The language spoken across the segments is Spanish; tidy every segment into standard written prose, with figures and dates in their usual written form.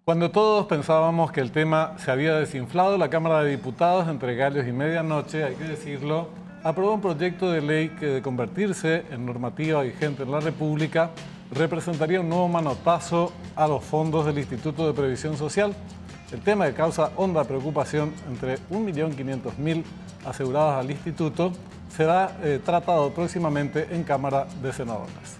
Cuando todos pensábamos que el tema se había desinflado, la Cámara de Diputados, entre gallos y medianoche, hay que decirlo, aprobó un proyecto de ley que, de convertirse en normativa vigente en la República, representaría un nuevo manotazo a los fondos del Instituto de Previsión Social. El tema que causa honda preocupación entre 1.500.000 asegurados al instituto será tratado próximamente en Cámara de Senadores.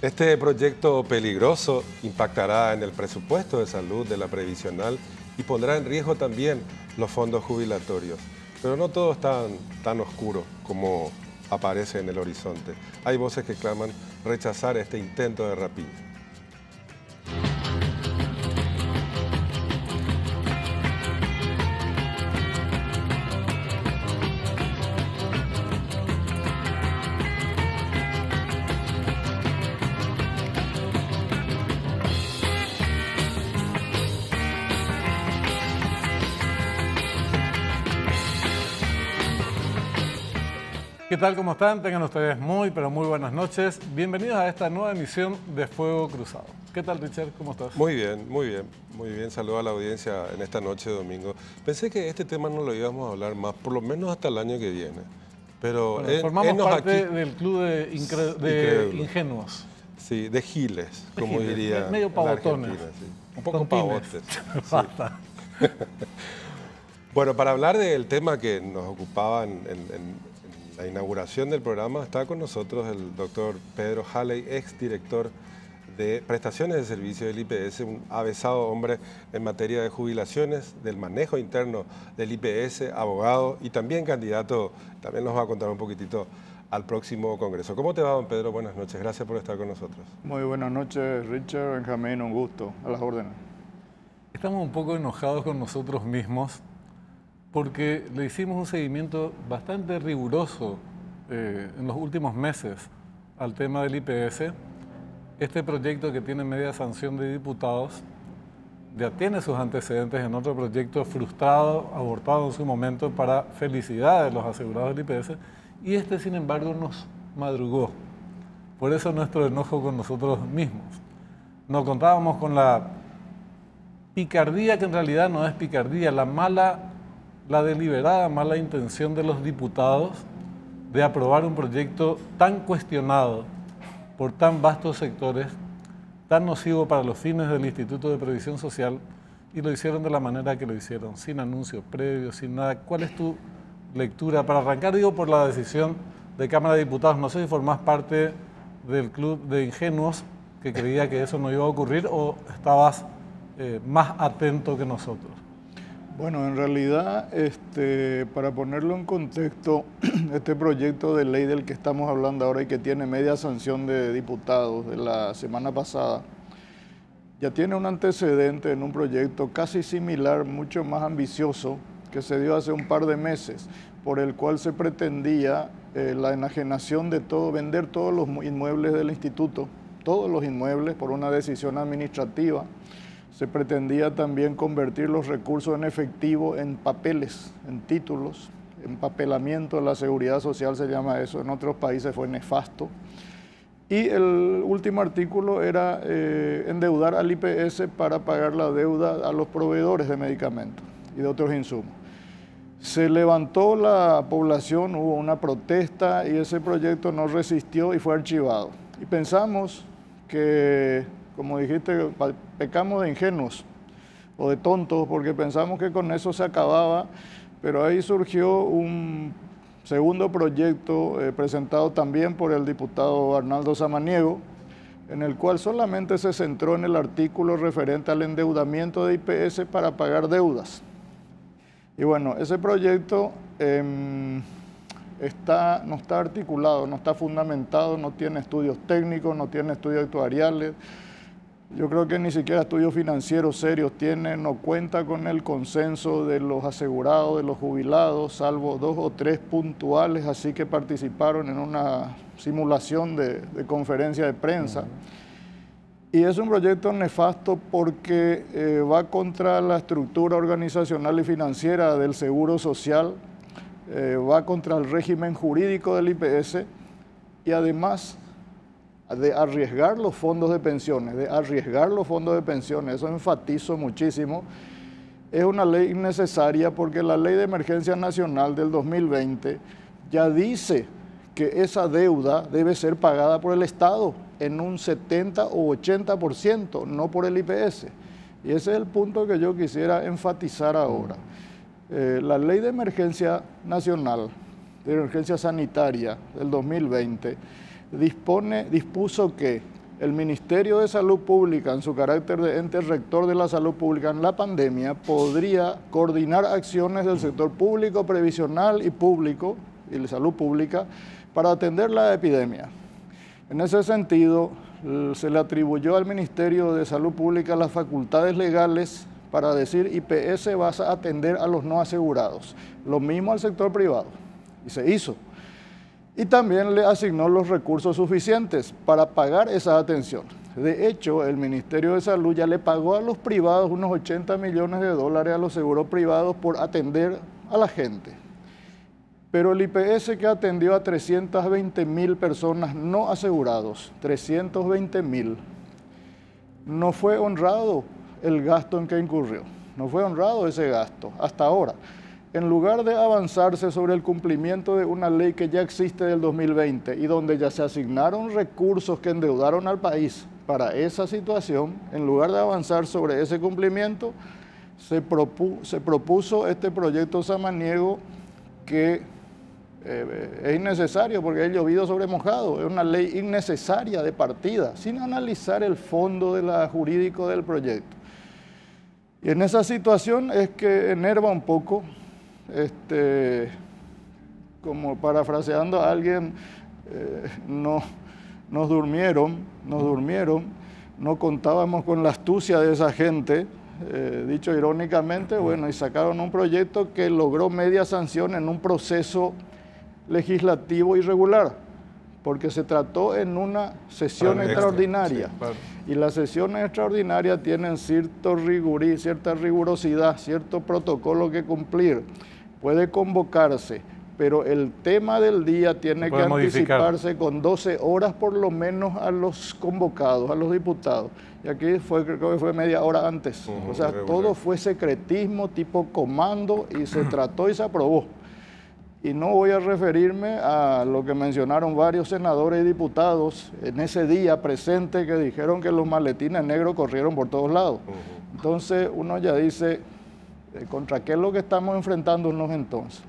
Este proyecto peligroso impactará en el presupuesto de salud de la previsional y pondrá en riesgo también los fondos jubilatorios. Pero no todo es tan oscuro como aparece en el horizonte. Hay voces que claman rechazar este intento de rapiña. ¿Qué tal? ¿Cómo están? Tengan ustedes muy, pero muy buenas noches. Bienvenidos a esta nueva emisión de Fuego Cruzado. ¿Qué tal, Richard? ¿Cómo estás? Muy bien, muy bien. Muy bien, saludo a la audiencia en esta noche de domingo. Pensé que este tema no lo íbamos a hablar más, por lo menos hasta el año que viene. Pero bueno, formamos parte del club de ingenuos. Sí, de giles, como giles, diría medio pavotones. Sí. Un poco pavotes. Basta. Sí. Bueno, para hablar del tema que nos ocupaba en la inauguración del programa, está con nosotros el doctor Pedro Halley, exdirector de prestaciones de servicio del IPS, un avesado hombre en materia de jubilaciones, del manejo interno del IPS, abogado y también candidato, también nos va a contar un poquitito al próximo congreso. ¿Cómo te va, don Pedro? Buenas noches, gracias por estar con nosotros. Muy buenas noches, Richard, Benjamín, un gusto, a las órdenes. Estamos un poco enojados con nosotros mismos porque le hicimos un seguimiento bastante riguroso en los últimos meses al tema del IPS. Este proyecto, que tiene media sanción de diputados, ya tiene sus antecedentes en otro proyecto frustrado, abortado en su momento para felicidad de los asegurados del IPS, y este, sin embargo, nos madrugó. Por eso nuestro enojo con nosotros mismos. Nos contábamos con la picardía, que en realidad no es picardía, la deliberada mala intención de los diputados de aprobar un proyecto tan cuestionado por tan vastos sectores, tan nocivo para los fines del Instituto de Previsión Social, y lo hicieron de la manera que lo hicieron, sin anuncios previos, sin nada. ¿Cuál es tu lectura? Para arrancar, digo, por la decisión de Cámara de Diputados. No sé si formás parte del club de ingenuos que creía que eso no iba a ocurrir, o estabas más atento que nosotros. Bueno, en realidad, para ponerlo en contexto, este proyecto de ley del que estamos hablando ahora y que tiene media sanción de diputados de la semana pasada, ya tiene un antecedente en un proyecto casi similar, mucho más ambicioso, que se dio hace un par de meses, por el cual se pretendía la enajenación de todo, vender todos los inmuebles del instituto, todos los inmuebles por una decisión administrativa. Se pretendía también convertir los recursos en efectivo en papeles, en títulos, empapelamiento de la seguridad social se llama eso, en otros países fue nefasto. Y el último artículo era endeudar al IPS para pagar la deuda a los proveedores de medicamentos y de otros insumos. Se levantó la población, hubo una protesta y ese proyecto no resistió y fue archivado. Y pensamos que, como dijiste, pecamos de ingenuos o de tontos porque pensamos que con eso se acababa, pero ahí surgió un segundo proyecto presentado también por el diputado Arnaldo Samaniego, en el cual solamente se centró en el artículo referente al endeudamiento de IPS para pagar deudas. Y bueno, ese proyecto no está articulado, no está fundamentado, no tiene estudios técnicos, no tiene estudios actuariales. Yo creo que ni siquiera estudios financieros serios tiene, no cuenta con el consenso de los asegurados, de los jubilados, salvo 2 o 3 puntuales, así que participaron en una simulación de conferencia de prensa. Y es un proyecto nefasto porque va contra la estructura organizacional y financiera del Seguro Social, va contra el régimen jurídico del IPS y además de arriesgar los fondos de pensiones, eso enfatizo muchísimo. Es una ley innecesaria porque la Ley de Emergencia Nacional del 2020 ya dice que esa deuda debe ser pagada por el Estado en un 70 o 80%, no por el IPS. Y ese es el punto que yo quisiera enfatizar ahora. La Ley de Emergencia Nacional, de Emergencia Sanitaria del 2020, dispuso que el Ministerio de Salud Pública, en su carácter de ente rector de la salud pública en la pandemia, podría coordinar acciones del sector público, previsional y público, y de salud pública, para atender la epidemia. En ese sentido, se le atribuyó al Ministerio de Salud Pública las facultades legales para decir IPS vas a atender a los no asegurados. Lo mismo al sector privado, y se hizo. Y también le asignó los recursos suficientes para pagar esa atención. De hecho, el Ministerio de Salud ya le pagó a los privados unos 80 millones de dólares a los seguros privados por atender a la gente. Pero el IPS, que atendió a 320.000 personas no asegurados, 320.000, no fue honrado el gasto en que incurrió. No fue honrado ese gasto hasta ahora. En lugar de avanzarse sobre el cumplimiento de una ley que ya existe del 2020 y donde ya se asignaron recursos que endeudaron al país para esa situación, en lugar de avanzar sobre ese cumplimiento, se propuso este proyecto samaniego que es innecesario porque ha llovido sobre mojado. Es una ley innecesaria de partida, sin analizar el fondo jurídico del proyecto. Y en esa situación es que enerva un poco, como parafraseando a alguien, nos durmieron, no contábamos con la astucia de esa gente, dicho irónicamente, bueno, y sacaron un proyecto que logró media sanción en un proceso legislativo irregular, porque se trató en una sesión extraordinaria. Sí, claro. Y las sesiones extraordinarias tienen cierta rigurosidad, cierto protocolo que cumplir. Puede convocarse, pero el tema del día tiene que anticiparse con 12 horas por lo menos a los convocados, a los diputados. Y aquí creo que fue media hora antes. O sea, todo fue secretismo, tipo comando, y se trató y se aprobó. Y no voy a referirme a lo que mencionaron varios senadores y diputados en ese día presente, que dijeron que los maletines negros corrieron por todos lados. Entonces uno ya dice, ¿contra qué es lo que estamos enfrentándonos entonces?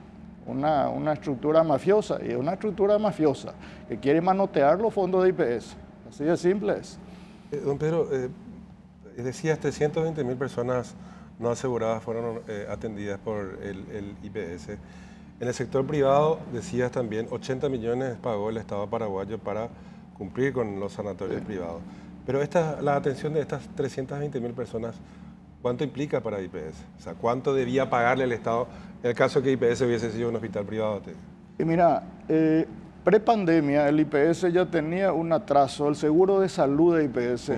Una estructura mafiosa, y una estructura mafiosa que quiere manotear los fondos de IPS. Así de simple es. Don Pedro, decías 320.000 personas no aseguradas fueron atendidas por el IPS. En el sector privado, decías también, 80 millones pagó el Estado paraguayo para cumplir con los sanatorios privados. Pero la atención de estas 320.000 personas, ¿cuánto implica para IPS? O sea, ¿cuánto debía pagarle el Estado en el caso que IPS hubiese sido un hospital privado? Y mira, prepandemia el IPS ya tenía un atraso, el seguro de salud de IPS,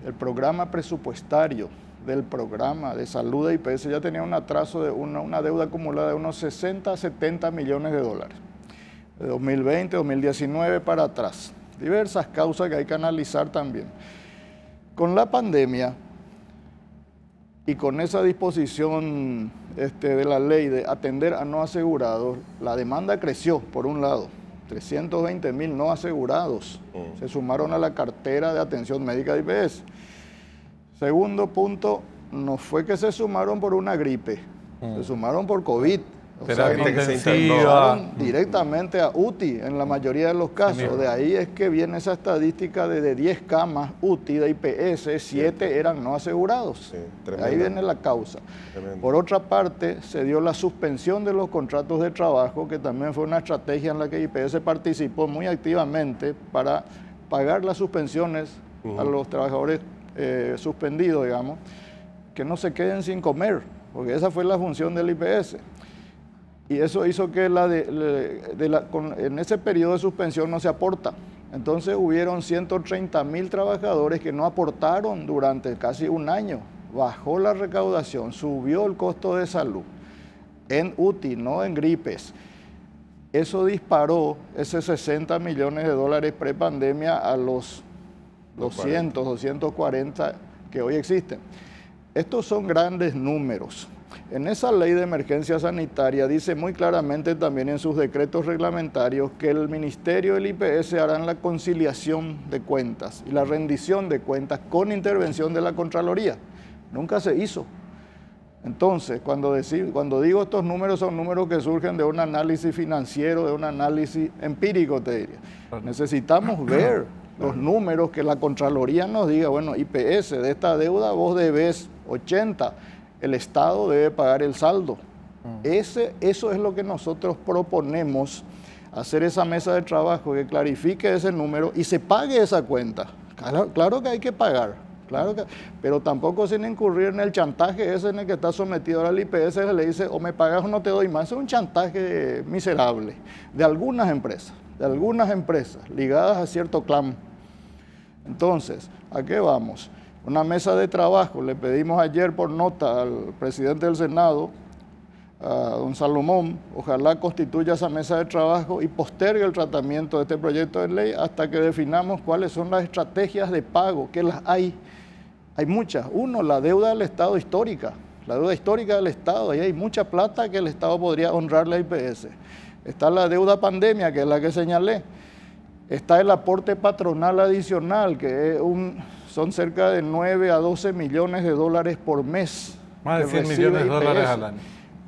el programa presupuestario del programa de salud de IPS ya tenía un atraso de una deuda acumulada de unos 60 a 70 millones de dólares. De 2020, 2019 para atrás. Diversas causas que hay que analizar también. Con la pandemia y con esa disposición de la ley de atender a no asegurados, la demanda creció, por un lado. 320.000 no asegurados se sumaron a la cartera de atención médica de IPS. Segundo punto, no fue que se sumaron por una gripe, se sumaron por COVID. O sea, que se internaron directamente a UTI en la mayoría de los casos. De ahí es que viene esa estadística de 10 camas UTI de IPS, 7 eran no asegurados. Sí, ahí viene la causa. Tremendo. Por otra parte, se dio la suspensión de los contratos de trabajo, que también fue una estrategia en la que IPS participó muy activamente para pagar las suspensiones a los trabajadores suspendidos, digamos, que no se queden sin comer, porque esa fue la función del IPS. Y eso hizo que en ese periodo de suspensión no se aporta. Entonces hubieron 130.000 trabajadores que no aportaron durante casi un año. Bajó la recaudación, subió el costo de salud en UTI, no en gripes. Eso disparó ese 60 millones de dólares prepandemia a los 200, 240 que hoy existen. Estos son grandes números. En esa ley de emergencia sanitaria dice muy claramente también en sus decretos reglamentarios que el Ministerio del IPS hará la conciliación de cuentas y la rendición de cuentas con intervención de la Contraloría. Nunca se hizo. Entonces, cuando digo estos números, son números que surgen de un análisis financiero, de un análisis empírico, te diría. Necesitamos ver los números, que la Contraloría nos diga, bueno, IPS, de esta deuda vos debes 80, el Estado debe pagar el saldo. Eso es lo que nosotros proponemos, hacer esa mesa de trabajo que clarifique ese número y se pague esa cuenta. Claro que hay que pagar. Claro que, pero tampoco sin incurrir en el chantaje ese en el que está sometido ahora el IPS, que le dice o me pagas o no te doy más. Es un chantaje miserable de algunas empresas ligadas a cierto clan. Entonces, ¿a qué vamos? Una mesa de trabajo, le pedimos ayer por nota al presidente del Senado, a don Salomón, ojalá constituya esa mesa de trabajo y postergue el tratamiento de este proyecto de ley hasta que definamos cuáles son las estrategias de pago, que las hay. Hay muchas. Uno, la deuda del Estado histórica, la deuda histórica del Estado, ahí hay mucha plata que el Estado podría honrarle a IPS. Está la deuda pandemia, que es la que señalé. Está el aporte patronal adicional, que es son cerca de 9 a 12 millones de dólares por mes. Más de 100 millones de dólares al año.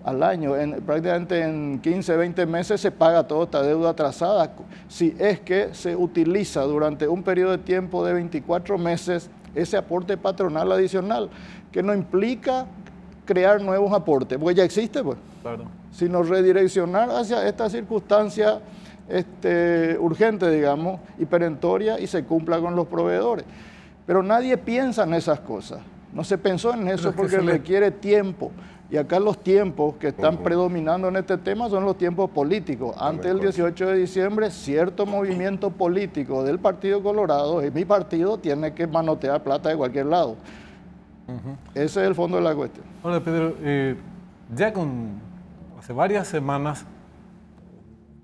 Al año, prácticamente en 15, 20 meses se paga toda esta deuda atrasada, si es que se utiliza durante un periodo de tiempo de 24 meses ese aporte patronal adicional, que no implica crear nuevos aportes, porque ya existe, pues. Claro. Sino redireccionar hacia esta circunstancia urgente, digamos, y perentoria, y se cumpla con los proveedores. Pero nadie piensa en esas cosas. No se pensó en eso porque requiere tiempo. Y acá los tiempos que están predominando en este tema son los tiempos políticos. Antes del 18 de diciembre, cierto movimiento político del Partido Colorado, mi partido, tiene que manotear plata de cualquier lado. Ese es el fondo de la cuestión. Ahora, Pedro, ya hace varias semanas,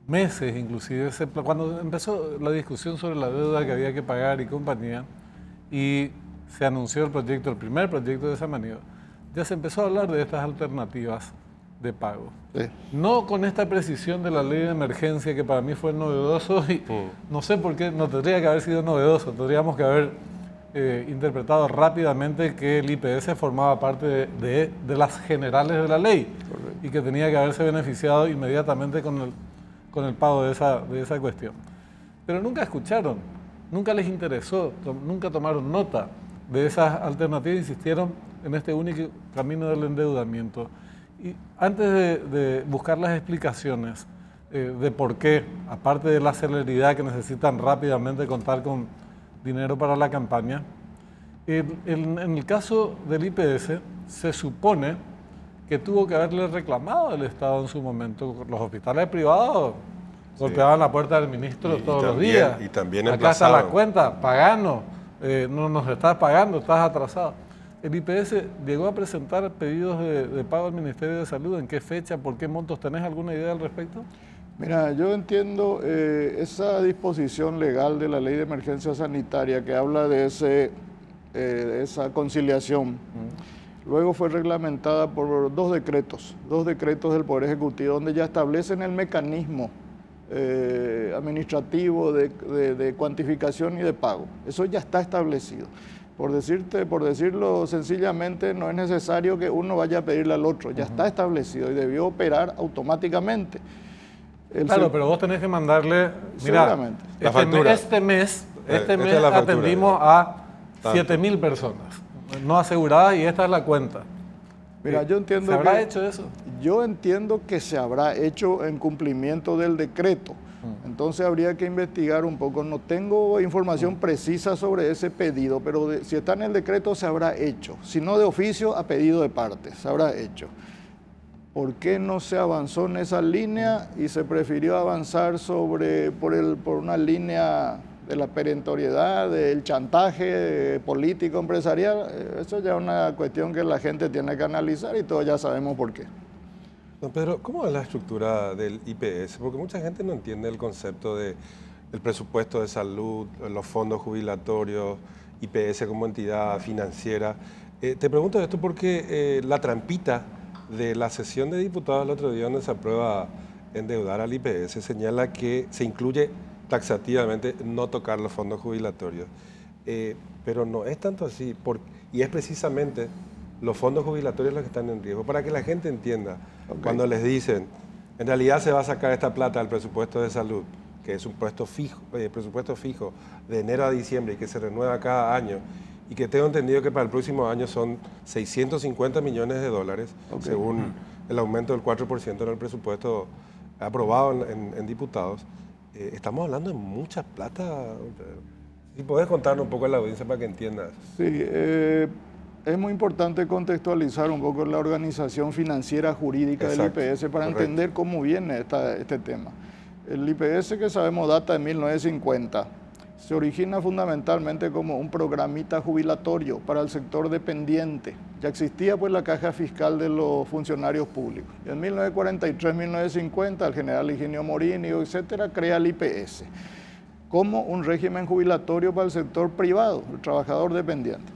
meses inclusive, cuando empezó la discusión sobre la deuda que había que pagar y compañía, y se anunció el primer proyecto de Samaniego, ya se empezó a hablar de estas alternativas de pago. Sí. No con esta precisión de la ley de emergencia, que para mí fue novedoso, y no sé por qué no tendría que haber sido novedoso, tendríamos que haber interpretado rápidamente que el IPS formaba parte de las generales de la ley. Correcto. Y que tenía que haberse beneficiado inmediatamente con el pago de esa cuestión. Pero nunca escucharon, nunca les interesó, nunca tomaron nota de esas alternativas, insistieron en este único camino del endeudamiento. Y antes de buscar las explicaciones de por qué, aparte de la celeridad que necesitan rápidamente contar con dinero para la campaña, en el caso del IPS se supone que tuvo que haberle reclamado al Estado en su momento. Los hospitales privados golpeaban la puerta del ministro todos los días. Y también acá está la cuenta, paganos, no nos estás pagando, estás atrasado. El IPS llegó a presentar pedidos de pago al Ministerio de Salud. ¿En qué fecha? ¿Por qué montos? ¿Tenés alguna idea al respecto? Mira, yo entiendo esa disposición legal de la Ley de Emergencia Sanitaria que habla de esa conciliación. Luego fue reglamentada por dos decretos del Poder Ejecutivo, donde ya establecen el mecanismo administrativo de cuantificación y de pago. Eso ya está establecido. Por decirlo sencillamente, no es necesario que uno vaya a pedirle al otro, ya está establecido y debió operar automáticamente. Claro, pero vos tenés que mandarle, mira, este mes atendimos a 7.000 personas no aseguradas y esta es la cuenta. Mira, yo entiendo ¿Se habrá hecho eso? Yo entiendo que se habrá hecho en cumplimiento del decreto. Entonces habría que investigar un poco. No tengo información precisa sobre ese pedido, pero si está en el decreto se habrá hecho. Si no de oficio, a pedido de parte, se habrá hecho. ¿Por qué no se avanzó en esa línea y se prefirió avanzar por una línea de la perentoriedad, del chantaje político, empresarial? Eso ya es una cuestión que la gente tiene que analizar y todos ya sabemos por qué. Don Pedro, ¿cómo es la estructura del IPS? Porque mucha gente no entiende el concepto de el presupuesto de salud, los fondos jubilatorios, IPS como entidad financiera. Te pregunto esto porque la trampita de la sesión de diputados el otro día donde se aprueba endeudar al IPS señala que se incluye taxativamente no tocar los fondos jubilatorios. Pero no es tanto así, y es precisamente los fondos jubilatorios los que están en riesgo. Para que la gente entienda, cuando les dicen, en realidad se va a sacar esta plata del presupuesto de salud, que es un presupuesto fijo de enero a diciembre y que se renueva cada año, y que tengo entendido que para el próximo año son 650 millones de dólares, según el aumento del 4% en el presupuesto aprobado en diputados. Estamos hablando de mucha plata. Si podés contarnos un poco a la audiencia para que entiendas. Sí, es muy importante contextualizar un poco la organización financiera jurídica del IPS para entender cómo viene este tema. El IPS, que sabemos data de 1950, se origina fundamentalmente como un programita jubilatorio para el sector dependiente. Ya existía pues la caja fiscal de los funcionarios públicos. En 1943-1950 el general Higinio Morínigo, etcétera, crea el IPS como un régimen jubilatorio para el sector privado, el trabajador dependiente.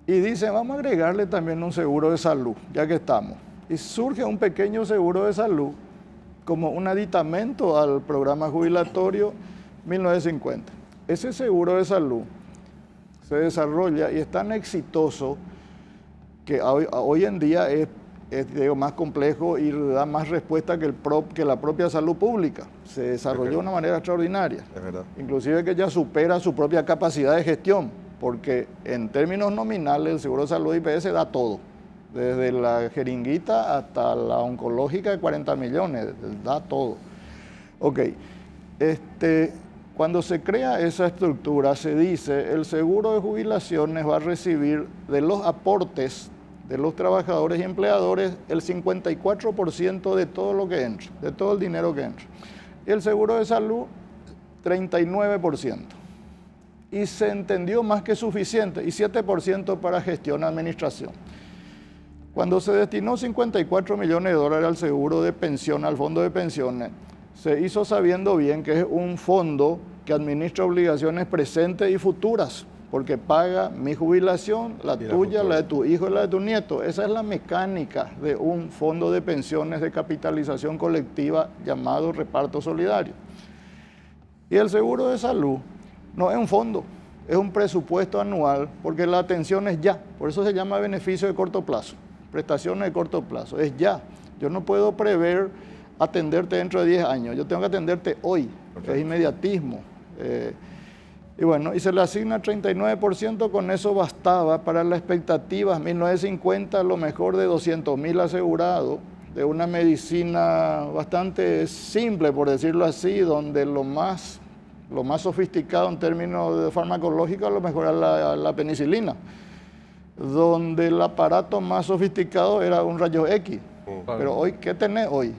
Y dice, vamos a agregarle también un seguro de salud, ya que estamos. Y surge un pequeño seguro de salud como un aditamento al programa jubilatorio 1950. Ese seguro de salud se desarrolla y es tan exitoso que hoy en día es más complejo y da más respuesta que la propia salud pública. Se desarrolló de una manera extraordinaria. Es verdad. Inclusive que ya supera su propia capacidad de gestión, porque en términos nominales el seguro de salud IPS da todo. Desde la jeringuita hasta la oncológica de 40 millones, da todo. Ok, cuando se crea esa estructura se dice el seguro de jubilaciones va a recibir de los aportes de los trabajadores y empleadores el 54% de todo lo que entra, de todo el dinero que entra. Y el seguro de salud, 39%. Y se entendió más que suficiente, y 7% para gestión y administración. Cuando se destinó 54 millones de dólares al seguro de pensión, al fondo de pensiones, se hizo sabiendo bien que es un fondo que administra obligaciones presentes y futuras, porque paga mi jubilación, la tuya, la de tu hijo y la de tu nieto. Esa es la mecánica de un fondo de pensiones de capitalización colectiva llamado reparto solidario. Y el seguro de salud no es un fondo, es un presupuesto anual, porque la atención es ya, por eso se llama beneficio de corto plazo, prestaciones de corto plazo, es ya. Yo no puedo prever atenderte dentro de 10 años, yo tengo que atenderte hoy, es inmediatismo. Y bueno, y se le asigna 39%, con eso bastaba para las expectativas. 1950, lo mejor de 200.000 asegurados, de una medicina bastante simple, por decirlo así, donde lo más sofisticado en términos de farmacológico a lo mejor era la penicilina, donde el aparato más sofisticado era un rayo X. Pero hoy, ¿qué tenés hoy?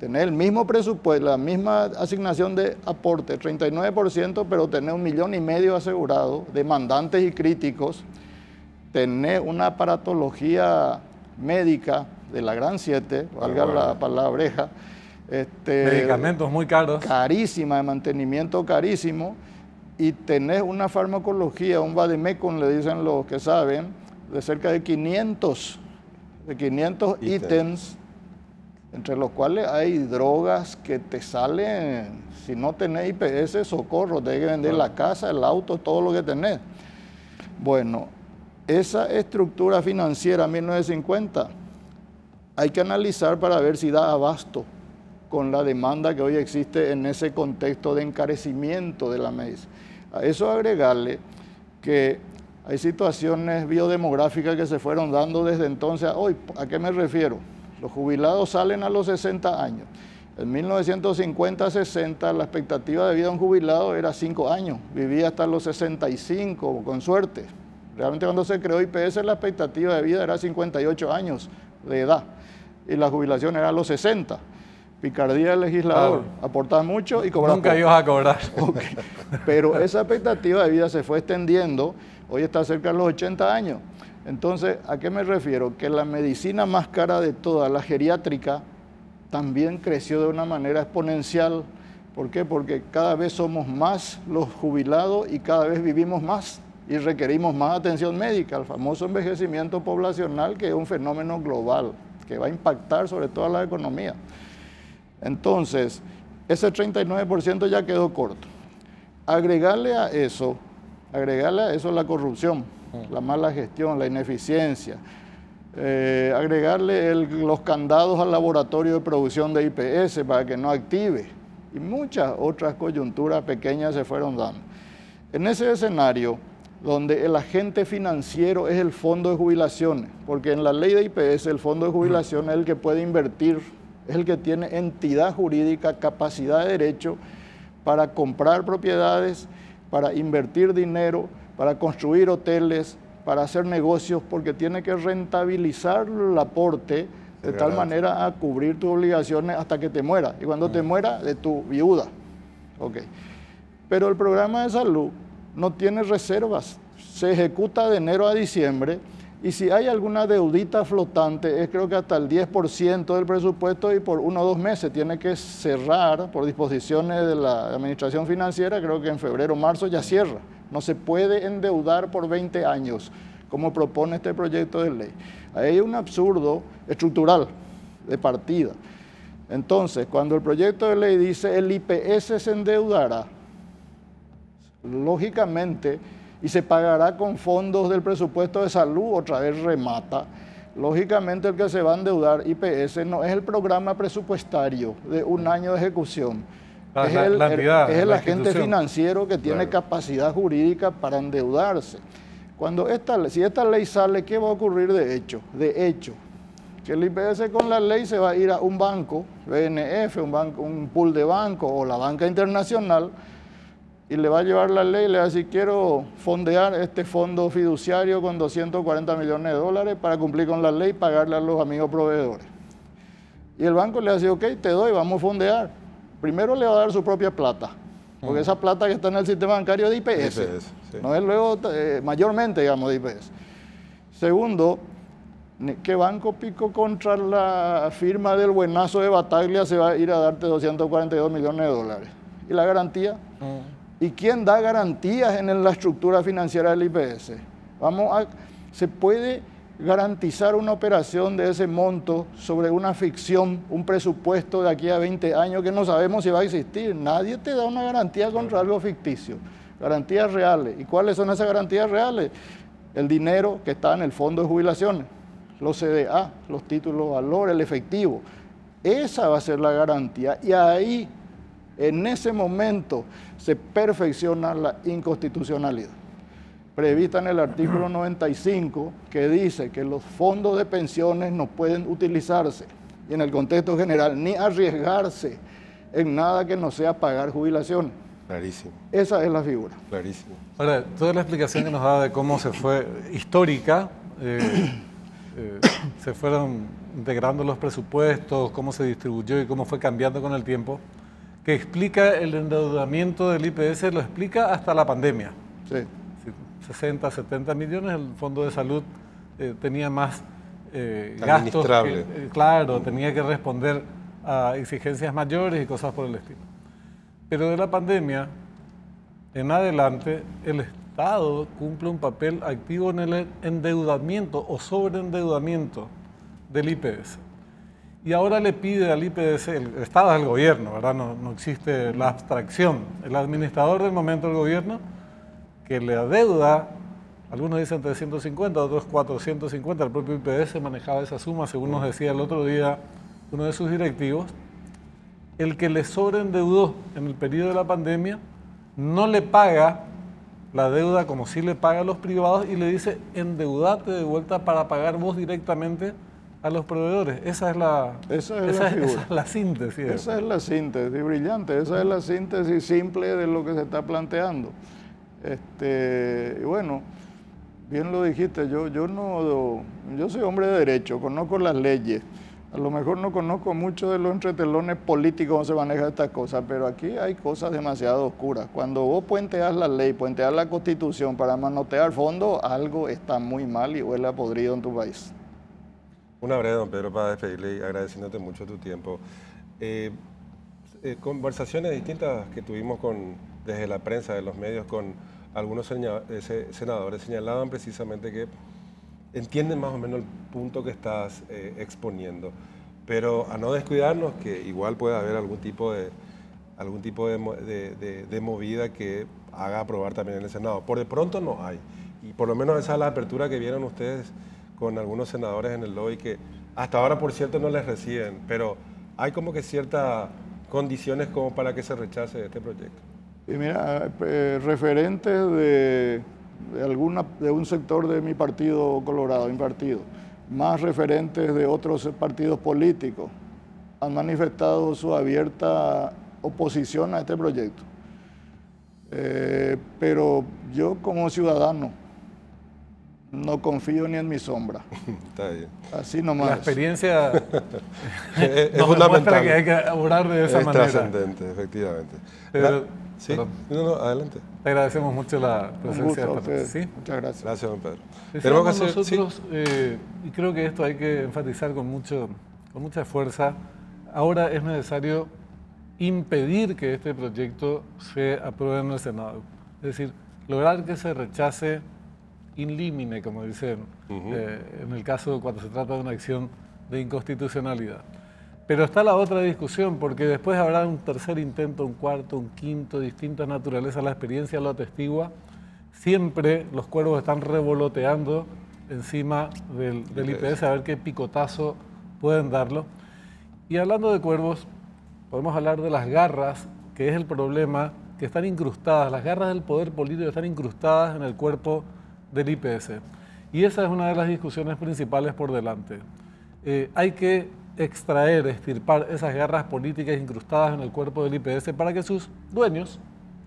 Tenés el mismo presupuesto, la misma asignación de aporte, 39%, pero tenés 1,5 millones asegurados, demandantes y críticos. Tenés una aparatología médica de la gran 7, valga la palabreja. Medicamentos muy caros. Carísima, de mantenimiento carísimo. Y tenés una farmacología, un vademecum, le dicen los que saben, de cerca de 500 ítems, entre los cuales hay drogas que te salen, si no tenés IPS, socorro, tenés que vender la casa, el auto, todo lo que tenés. Bueno, esa estructura financiera 1950 hay que analizar para ver si da abasto con la demanda que hoy existe en ese contexto de encarecimiento de la medicina. A eso agregarle que hay situaciones biodemográficas que se fueron dando desde entonces a hoy. ¿A qué me refiero? Los jubilados salen a los 60 años. En 1950-60 la expectativa de vida de un jubilado era 5 años. Vivía hasta los 65, con suerte. Realmente cuando se creó IPS la expectativa de vida era 58 años de edad. Y la jubilación era a los 60. Picardía del legislador. Aportás mucho y cobras Nunca poco. ibas a cobrar. Okay. Pero esa expectativa de vida se fue extendiendo. Hoy está cerca de los 80 años. Entonces, ¿a qué me refiero? Que la medicina más cara de todas, la geriátrica, también creció de una manera exponencial ¿Por qué? Porque cada vez somos más los jubilados y cada vez vivimos más y requerimos más atención médica, el famoso envejecimiento poblacional, que es un fenómeno global que va a impactar sobre toda la economía. Entonces, ese 39% ya quedó corto. Agregarle a eso la corrupción, la mala gestión, la ineficiencia, agregarle los candados al laboratorio de producción de IPS para que no active, y muchas otras coyunturas pequeñas se fueron dando. En ese escenario, donde el agente financiero es el fondo de jubilaciones, porque en la ley de IPS el fondo de jubilación es el que puede invertir, es el que tiene entidad jurídica, capacidad de derecho para comprar propiedades, para invertir dinero, para construir hoteles, para hacer negocios, porque tiene que rentabilizar el aporte de tal manera a cubrir tus obligaciones hasta que te mueras. Y cuando te mueras, de tu viuda. Okay. Pero el programa de salud no tiene reservas, se ejecuta de enero a diciembre, y si hay alguna deudita flotante, es creo que hasta el 10% del presupuesto, y por 1 o 2 meses tiene que cerrar por disposiciones de la administración financiera, creo que en febrero o marzo ya cierra. No se puede endeudar por 20 años, como propone este proyecto de ley. Ahí hay un absurdo estructural de partida. Entonces, cuando el proyecto de ley dice el IPS se endeudará, lógicamente, y se pagará con fondos del presupuesto de salud, otra vez remata, lógicamente el que se va a endeudar IPS no es el programa presupuestario de 1 año de ejecución, es el agente financiero que tiene capacidad jurídica para endeudarse. Si esta ley sale, ¿qué va a ocurrir de hecho? De hecho, que el IPS con la ley se va a ir a un banco, BNF, un pool de banco o la banca internacional, y le va a llevar la ley y le va a decir, quiero fondear este fondo fiduciario con 240 millones de dólares para cumplir con la ley y pagarle a los amigos proveedores. Y el banco le va a decir, ok, te doy, vamos a fondear. Primero le va a dar su propia plata, porque esa plata que está en el sistema bancario es de IPS, sí. No es luego mayormente, digamos, de IPS. Segundo, ¿qué banco pico contra la firma del buenazo de Bataglia se va a ir a darte 242 millones de dólares? ¿Y la garantía? ¿Y quién da garantías en la estructura financiera del IPS? ¿Se puede garantizar una operación de ese monto sobre una ficción, un presupuesto de aquí a 20 años que no sabemos si va a existir? Nadie te da una garantía contra algo ficticio. Garantías reales. ¿Y cuáles son esas garantías reales? El dinero que está en el fondo de jubilaciones, los CDA, los títulos de valor, el efectivo. Esa va a ser la garantía. Y ahí, en ese momento, se perfecciona la inconstitucionalidad, prevista en el artículo 95, que dice que los fondos de pensiones no pueden utilizarse, y en el contexto general, ni arriesgarse en nada que no sea pagar jubilaciones. Clarísimo. Esa es la figura. Clarísimo. Ahora, toda la explicación que nos da de cómo se fue histórica, se fueron integrando los presupuestos, cómo se distribuyó y cómo fue cambiando con el tiempo, que explica el endeudamiento del IPS, lo explica hasta la pandemia. Sí. 60, 70 millones, el Fondo de Salud tenía más gastos. Claro, tenía que responder a exigencias mayores y cosas por el estilo. Pero de la pandemia en adelante, el Estado cumple un papel activo en el endeudamiento o sobreendeudamiento del IPS. Y ahora le pide al IPS, el Estado es el gobierno, ¿verdad? No existe la abstracción. El administrador del momento del gobierno, que le adeuda, algunos dicen 350, otros 450, el propio IPS manejaba esa suma, según nos decía el otro día uno de sus directivos, el que le sobreendeudó en el periodo de la pandemia, no le paga la deuda como si le paga a los privados y le dice, endeudate de vuelta para pagar vos directamente a los proveedores. Esa es la síntesis. Esa es la síntesis, brillante. Esa es la síntesis simple de lo que se está planteando. Y bueno, bien lo dijiste, yo soy hombre de derecho, conozco las leyes. A lo mejor no conozco mucho de los entretelones políticos, cómo se maneja estas cosas, pero aquí hay cosas demasiado oscuras. Cuando vos puenteas la ley, puenteas la Constitución para manotear fondos, algo está muy mal y huele a podrido en tu país. Una breve, don Pedro, para despedirle y agradeciéndote mucho tu tiempo. conversaciones distintas que tuvimos desde la prensa, de los medios, con algunos senadores, señalaban precisamente que entienden más o menos el punto que estás exponiendo, pero a no descuidarnos que igual puede haber algún tipo de movida que haga aprobar también en el Senado. Por de pronto no hay, y por lo menos esa es la apertura que vieron ustedes con algunos senadores en el lobby que hasta ahora, por cierto, no les reciben, pero hay como que ciertas condiciones como para que se rechace este proyecto. Y mira, referentes de un sector de mi partido Colorado, mi partido, más referentes de otros partidos políticos, han manifestado su abierta oposición a este proyecto. Pero yo como ciudadano no confío ni en mi sombra. Está bien. Así nomás. La experiencia es nos fundamental. demuestra que hay que orar de esa manera. Es trascendente, efectivamente. Sí, no, adelante. Te agradecemos mucho la presencia Un gusto de a esta. ¿Sí? Muchas gracias. Gracias, don Pedro. Tenemos que hacer, nosotros, y creo que esto hay que enfatizar con mucha fuerza, ahora es necesario impedir que este proyecto se apruebe en el Senado. Es decir, lograr que se rechace in limine, como dicen, en el caso cuando se trata de una acción de inconstitucionalidad. Pero está la otra discusión, porque después habrá un tercer intento, un cuarto, un quinto, distintas naturalezas, la experiencia lo atestigua. Siempre los cuervos están revoloteando encima del IPS a ver qué picotazo pueden darlo. Y hablando de cuervos, podemos hablar de las garras, que es el problema, que están incrustadas, las garras del poder político están incrustadas en el cuerpo del IPS. Y esa es una de las discusiones principales por delante. Hay que extraer, extirpar esas garras políticas incrustadas en el cuerpo del IPS para que sus dueños,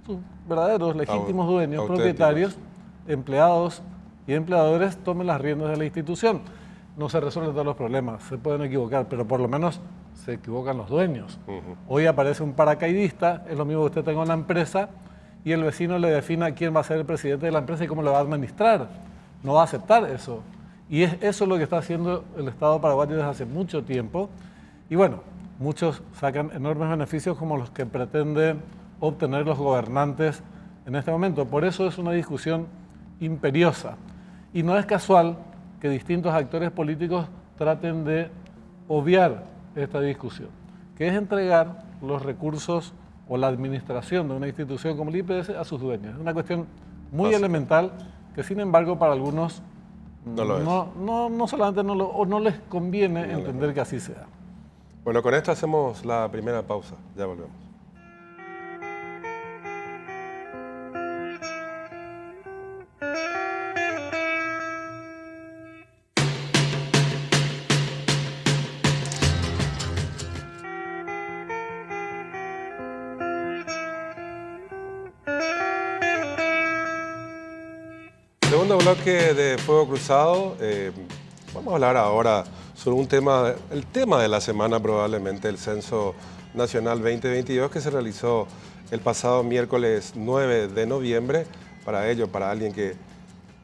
sus verdaderos, legítimos dueños, propietarios, empleados y empleadores tomen las riendas de la institución. No se resuelven todos los problemas, se pueden equivocar, pero por lo menos se equivocan los dueños. Hoy aparece un paracaidista, es lo mismo que usted tenga una empresa y el vecino le defina quién va a ser el presidente de la empresa y cómo lo va a administrar. No va a aceptar eso. Y es eso lo que está haciendo el Estado paraguayo desde hace mucho tiempo. Y bueno, muchos sacan enormes beneficios como los que pretenden obtener los gobernantes en este momento. Por eso es una discusión imperiosa. Y no es casual que distintos actores políticos traten de obviar esta discusión, que es entregar los recursos o la administración de una institución como el IPS a sus dueños. Es una cuestión muy elemental que, sin embargo, para algunos no solamente no les conviene entender que así sea. Bueno, con esto hacemos la primera pausa. Ya volvemos. Segundo bloque de Fuego Cruzado. Vamos a hablar ahora sobre el tema de la semana, probablemente el Censo Nacional 2022 que se realizó el pasado miércoles 9 de noviembre. Para ello, para alguien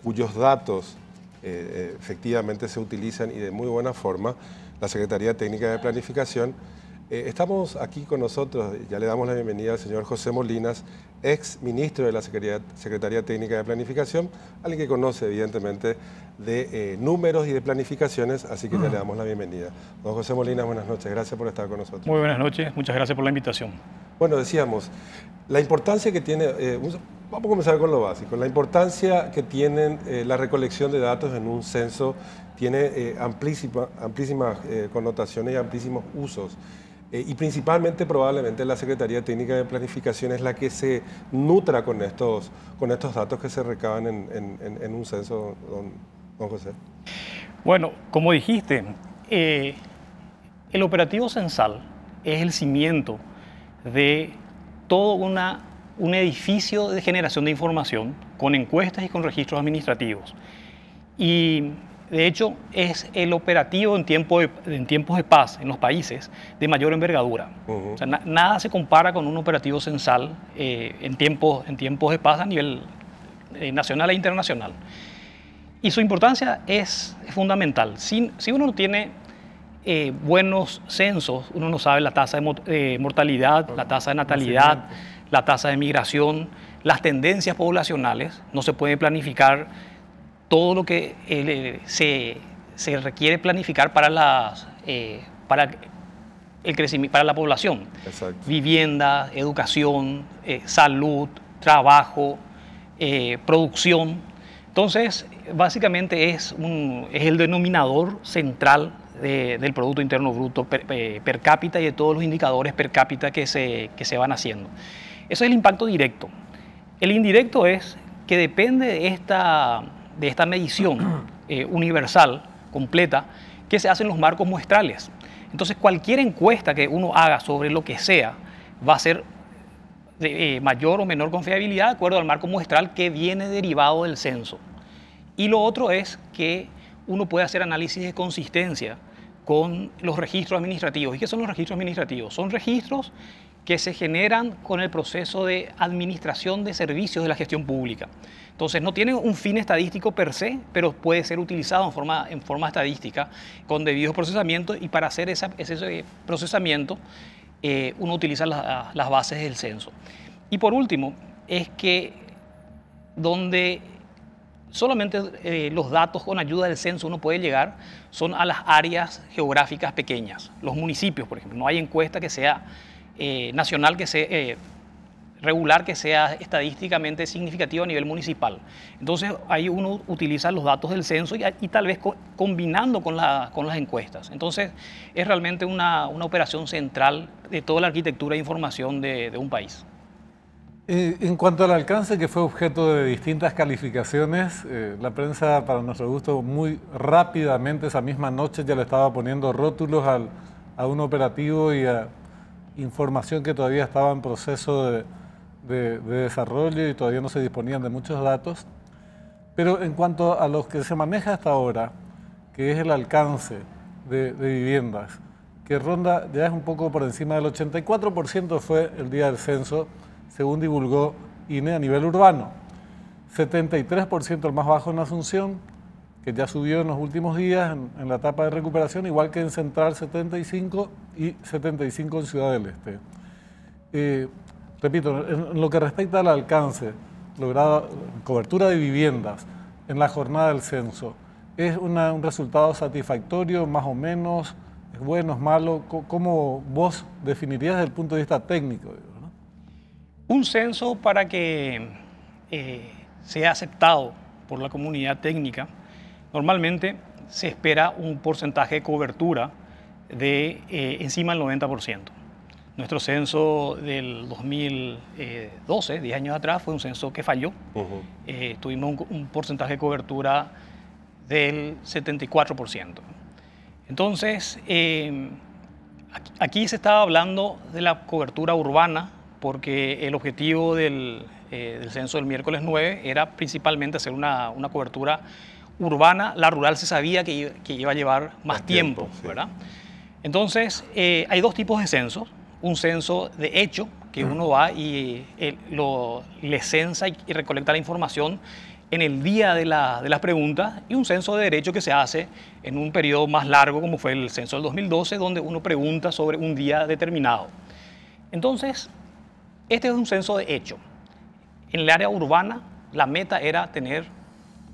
cuyos datos efectivamente se utilizan y de muy buena forma, la Secretaría Técnica de Planificación. Estamos aquí con nosotros, ya le damos la bienvenida al señor José Molinas, ex ministro de la Secretaría Técnica de Planificación, alguien que conoce evidentemente de números y de planificaciones, así que ya le damos la bienvenida. Don José Molinas, buenas noches, gracias por estar con nosotros. Muy buenas noches, muchas gracias por la invitación. Bueno, decíamos, la importancia que tiene, vamos a comenzar con lo básico, la importancia que tienen la recolección de datos en un censo tiene amplísimas connotaciones y amplísimos usos. Y principalmente, probablemente, la Secretaría Técnica de Planificación es la que se nutra con estos datos que se recaban en un censo, don José. Bueno, como dijiste, el operativo censal es el cimiento de todo un edificio de generación de información con encuestas y con registros administrativos. Y de hecho, es el operativo en tiempos de paz en los países de mayor envergadura. O sea, nada se compara con un operativo censal en tiempos de paz a nivel nacional e internacional. Y su importancia es fundamental. Si uno no tiene buenos censos, uno no sabe la tasa de mortalidad, la tasa de natalidad, la tasa de migración, las tendencias poblacionales. No se puede planificar todo lo que se requiere planificar para el crecimiento, para la población. Exacto. Vivienda, educación, salud, trabajo, producción. Entonces, básicamente es el denominador central del Producto Interno Bruto per cápita y de todos los indicadores per cápita que se van haciendo. Eso es el impacto directo. El indirecto es que depende de esta medición universal, completa, que se hacen los marcos muestrales. Entonces, cualquier encuesta que uno haga sobre lo que sea va a ser de mayor o menor confiabilidad de acuerdo al marco muestral que viene derivado del censo. Y lo otro es que uno puede hacer análisis de consistencia con los registros administrativos. ¿Y qué son los registros administrativos? Son registros que se generan con el proceso de administración de servicios de la gestión pública. Entonces, no tienen un fin estadístico per se, pero puede ser utilizado en forma estadística con debido procesamiento, y para hacer ese procesamiento uno utiliza las bases del censo. Y por último, es que donde solamente los datos con ayuda del censo uno puede llegar son a las áreas geográficas pequeñas, los municipios, por ejemplo. No hay encuesta que sea nacional, que sea regular, que sea estadísticamente significativa a nivel municipal. Entonces ahí uno utiliza los datos del censo y tal vez combinando con las encuestas. Entonces es realmente una operación central de toda la arquitectura de información de un país. En cuanto al alcance, que fue objeto de distintas calificaciones, la prensa, para nuestro gusto, muy rápidamente, esa misma noche, ya le estaba poniendo rótulos a un operativo y a información que todavía estaba en proceso de desarrollo y todavía no se disponían de muchos datos. Pero en cuanto a los que se maneja hasta ahora, que es el alcance de viviendas, que ronda, ya es un poco por encima del 84% fue el día del censo, según divulgó INE a nivel urbano. 73% el más bajo en Asunción, que ya subió en los últimos días en la etapa de recuperación, igual que en Central 75 y 75 en Ciudad del Este. Repito, en lo que respecta al alcance logrado, cobertura de viviendas en la jornada del censo, ¿es un resultado satisfactorio, más o menos? ¿Es bueno, es malo? ¿Cómo vos definirías desde el punto de vista técnico? ¿No? Un censo, para que sea aceptado por la comunidad técnica, normalmente se espera un porcentaje de cobertura de encima del 90%. Nuestro censo del 2012, 10 años atrás, fue un censo que falló. Tuvimos un porcentaje de cobertura del 74%. Entonces, aquí se estaba hablando de la cobertura urbana, porque el objetivo del censo del miércoles 9 era principalmente hacer una cobertura urbana. La rural se sabía que iba a llevar más tiempo, sí. ¿Verdad? Entonces, hay dos tipos de censos. Un censo de hecho, que uno va y le censa y recolecta la información en el día de las preguntas, y un censo de derecho que se hace en un periodo más largo, como fue el censo del 2012, donde uno pregunta sobre un día determinado. Entonces, este es un censo de hecho. En el área urbana, la meta era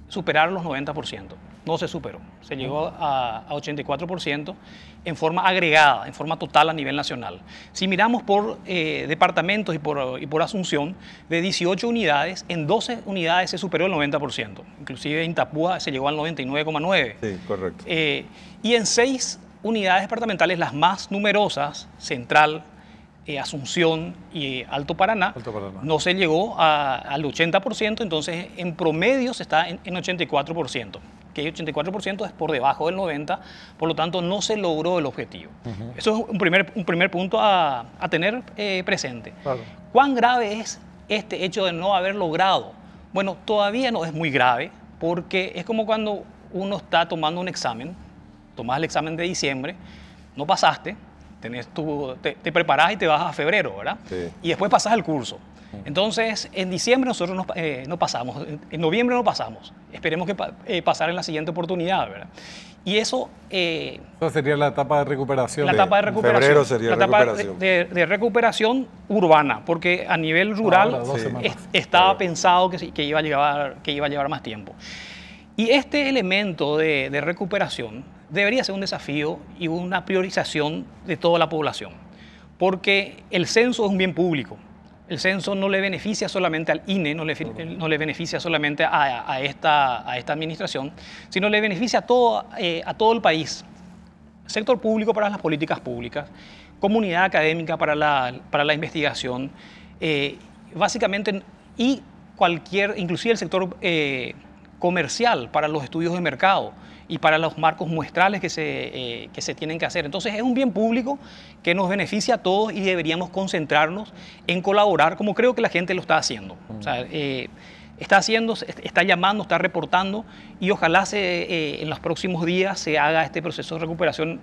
superar los 90%. No se superó, se llegó a 84% en forma agregada, en forma total a nivel nacional. Si miramos por departamentos y por Asunción, de 18 unidades, en 12 unidades se superó el 90%. Inclusive en Itapúa se llegó al 99,9%. Sí, correcto. Y en 6 unidades departamentales, las más numerosas, Central, Asunción y Alto Paraná, no se llegó al 80%, entonces en promedio se está en 84%. Que el 84% es por debajo del 90%, por lo tanto no se logró el objetivo. Eso es un primer punto a tener presente. Claro. ¿Cuán grave es este hecho de no haber logrado? Bueno, todavía no es muy grave, porque es como cuando uno está tomando un examen, tomas el examen de diciembre, no pasaste, te preparás y te vas a febrero, ¿verdad? Sí. Y después pasás el curso. Entonces, en diciembre nosotros no pasamos, en noviembre no pasamos. Esperemos que pasar en la siguiente oportunidad, ¿verdad? Y eso... Esa sería la etapa de recuperación. La etapa de recuperación. Febrero sería la etapa recuperación. de recuperación urbana, porque a nivel rural Ahora, 2 semanas. estaba pensado que iba a llevar más tiempo. Y este elemento de recuperación debería ser un desafío y una priorización de toda la población, porque el censo es un bien público. El censo no le beneficia solamente al INE, no le beneficia solamente a esta administración, sino le beneficia a todo el país. Sector público para las políticas públicas, comunidad académica para la investigación, básicamente, y inclusive el sector comercial para los estudios de mercado y para los marcos muestrales que se tienen que hacer. Entonces es un bien público que nos beneficia a todos y deberíamos concentrarnos en colaborar, como creo que la gente lo está haciendo. O sea, está llamando, está reportando, y ojalá en los próximos días se haga este proceso de recuperación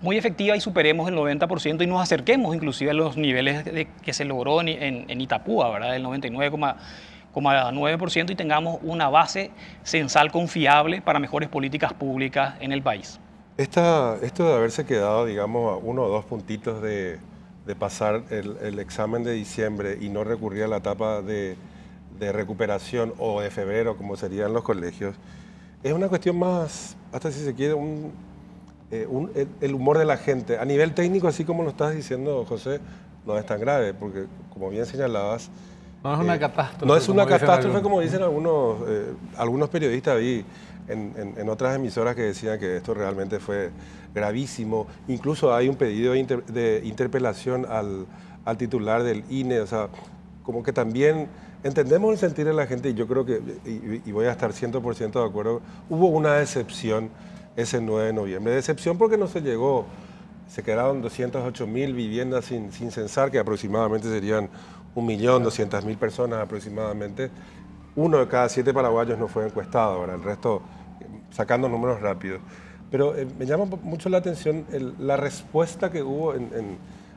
muy efectiva y superemos el 90% y nos acerquemos inclusive a los niveles que se logró en Itapúa, ¿verdad? El 99,9%, y tengamos una base censal confiable para mejores políticas públicas en el país. Esto de haberse quedado, digamos, a 1 o 2 puntitos de pasar el examen de diciembre y no recurrir a la etapa de recuperación o de febrero, como serían los colegios, es una cuestión más, hasta si se quiere, el humor de la gente. A nivel técnico, así como lo estás diciendo, José, no es tan grave, porque como bien señalabas, No es una catástrofe. no es una como dicen catástrofe algunos. como dicen algunos periodistas. Vi en otras emisoras que decían que esto realmente fue gravísimo. Incluso hay un pedido de interpelación al titular del INE. O sea, como que también entendemos el sentir de la gente, y yo creo que, y voy a estar 100% de acuerdo, hubo una decepción ese 9 de noviembre. Decepción porque no se llegó. Se quedaron 208.000 viviendas sin censar, que aproximadamente serían 1.200.000 personas aproximadamente. 1 de cada 7 paraguayos no fue encuestado, ¿verdad? El resto, sacando números rápidos. Pero me llama mucho la atención la respuesta que hubo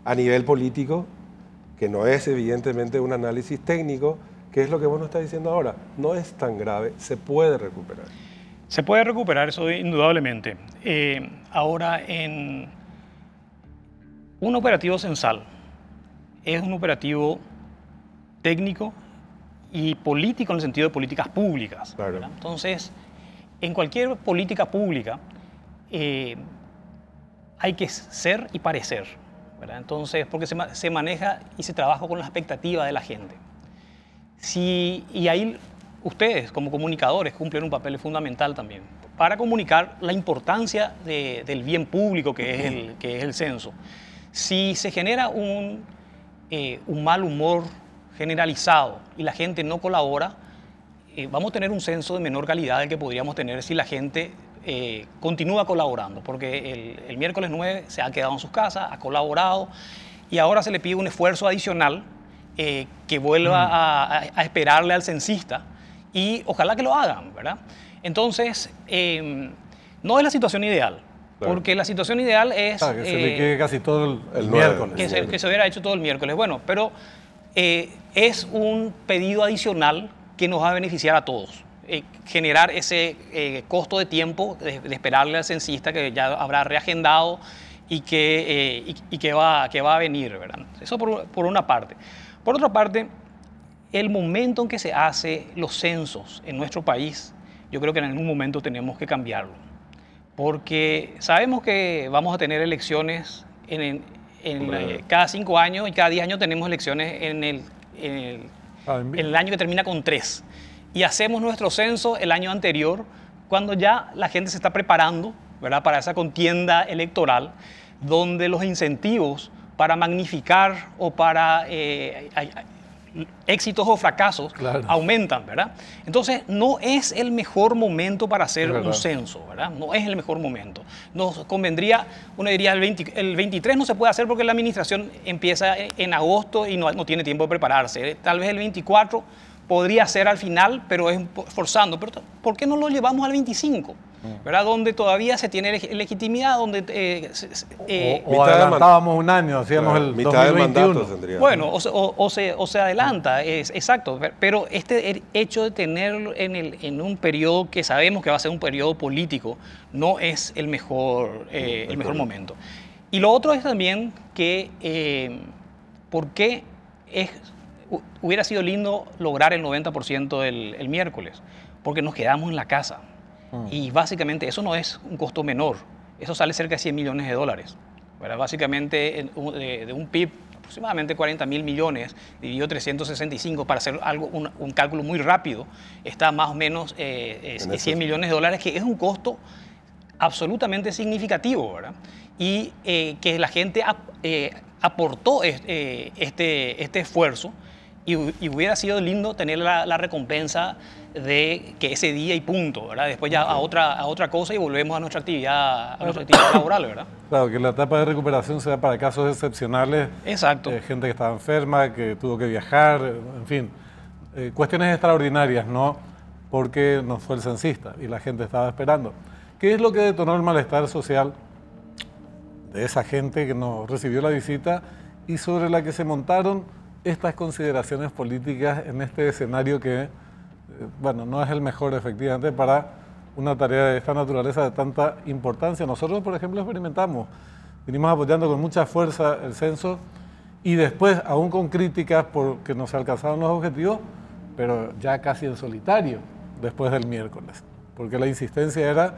a nivel político, que no es evidentemente un análisis técnico, que es lo que vos nos estás diciendo ahora. No es tan grave, se puede recuperar. Se puede recuperar, eso indudablemente. Ahora, un operativo censal es un operativo técnico y político en el sentido de políticas públicas. Claro. ¿Verdad? Entonces, en cualquier política pública hay que ser y parecer, ¿verdad? Entonces, porque se maneja y se trabaja con la expectativa de la gente. Y ahí ustedes, como comunicadores, cumplen un papel fundamental también para comunicar la importancia del bien público que es el censo. Si se genera un mal humor generalizado y la gente no colabora, vamos a tener un censo de menor calidad del que podríamos tener si la gente continúa colaborando, porque el miércoles 9 se ha quedado en sus casas, ha colaborado, y ahora se le pide un esfuerzo adicional que vuelva a esperarle al censista, y ojalá que lo hagan, ¿verdad? Entonces, no es la situación ideal, Claro. porque la situación ideal es... Que se le quede casi todo el 9. miércoles. que se hubiera hecho todo el miércoles. Bueno, pero es un pedido adicional que nos va a beneficiar a todos. Generar ese costo de tiempo de esperarle al censista, que ya habrá reagendado y que va a venir, ¿verdad? Eso por una parte. Por otra parte, el momento en que se hacen los censos en nuestro país, yo creo que en algún momento tenemos que cambiarlo. Porque sabemos que vamos a tener elecciones cada 5 años, y cada 10 años tenemos elecciones en el año que termina con 3. Y hacemos nuestro censo el año anterior, cuando ya la gente se está preparando, ¿verdad?, para esa contienda electoral, donde los incentivos para magnificar o para éxitos o fracasos aumentan, ¿verdad? Entonces, no es el mejor momento para hacer un censo, ¿verdad? No es el mejor momento. Nos convendría, uno diría, el 23 no se puede hacer porque la administración empieza en agosto y no tiene tiempo de prepararse. Tal vez el 24 podría ser al final, pero es forzando. Pero ¿por qué no lo llevamos al 25? ¿verdad? Donde todavía se tiene legitimidad, donde... o adelantábamos un año, hacíamos el mitad 2021. del mandato tendría. Bueno, o se adelanta, exacto, pero este hecho de tenerlo en un periodo que sabemos que va a ser un periodo político no es el mejor momento. Y lo otro es también que, ¿por qué hubiera sido lindo lograr el 90% el miércoles? Porque nos quedamos en la casa. Y básicamente eso no es un costo menor, eso sale cerca de $100 millones, ¿verdad? Básicamente de un PIB aproximadamente 40.000 millones, dividido 365, para hacer un cálculo muy rápido, está más o menos $100 millones, que es un costo absolutamente significativo, ¿verdad? Y que la gente aportó este esfuerzo y hubiera sido lindo tener la recompensa de que ese día y punto, ¿verdad? Después ya a otra cosa y volvemos a nuestra actividad laboral, ¿verdad? Claro, que la etapa de recuperación sea para casos excepcionales. Exacto. Gente que estaba enferma, que tuvo que viajar, en fin. Cuestiones extraordinarias, ¿no? Porque no fue el censista y la gente estaba esperando. ¿Qué es lo que detonó el malestar social de esa gente que nos recibió la visita y sobre la que se montaron estas consideraciones políticas en este escenario que, bueno, no es el mejor efectivamente para una tarea de esta naturaleza de tanta importancia? Nosotros, por ejemplo, experimentamos, vinimos apoyando con mucha fuerza el censo y después, aún con críticas porque no se alcanzaron los objetivos, pero ya casi en solitario, después del miércoles, porque la insistencia era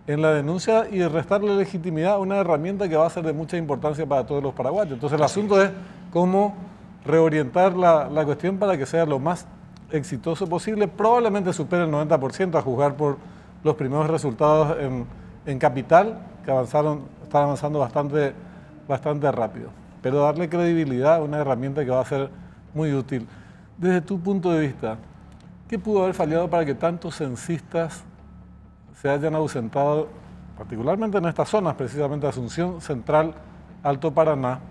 en la denuncia y restarle legitimidad a una herramienta que va a ser de mucha importancia para todos los paraguayos. Entonces el asunto es cómo reorientar la cuestión para que sea lo más exitoso posible. Probablemente supere el 90% a juzgar por los primeros resultados en Capital, que están avanzando bastante rápido. Pero darle credibilidad a una herramienta que va a ser muy útil. Desde tu punto de vista, ¿qué pudo haber fallado para que tantos censistas se hayan ausentado, particularmente en estas zonas, precisamente Asunción Central, Alto Paraná?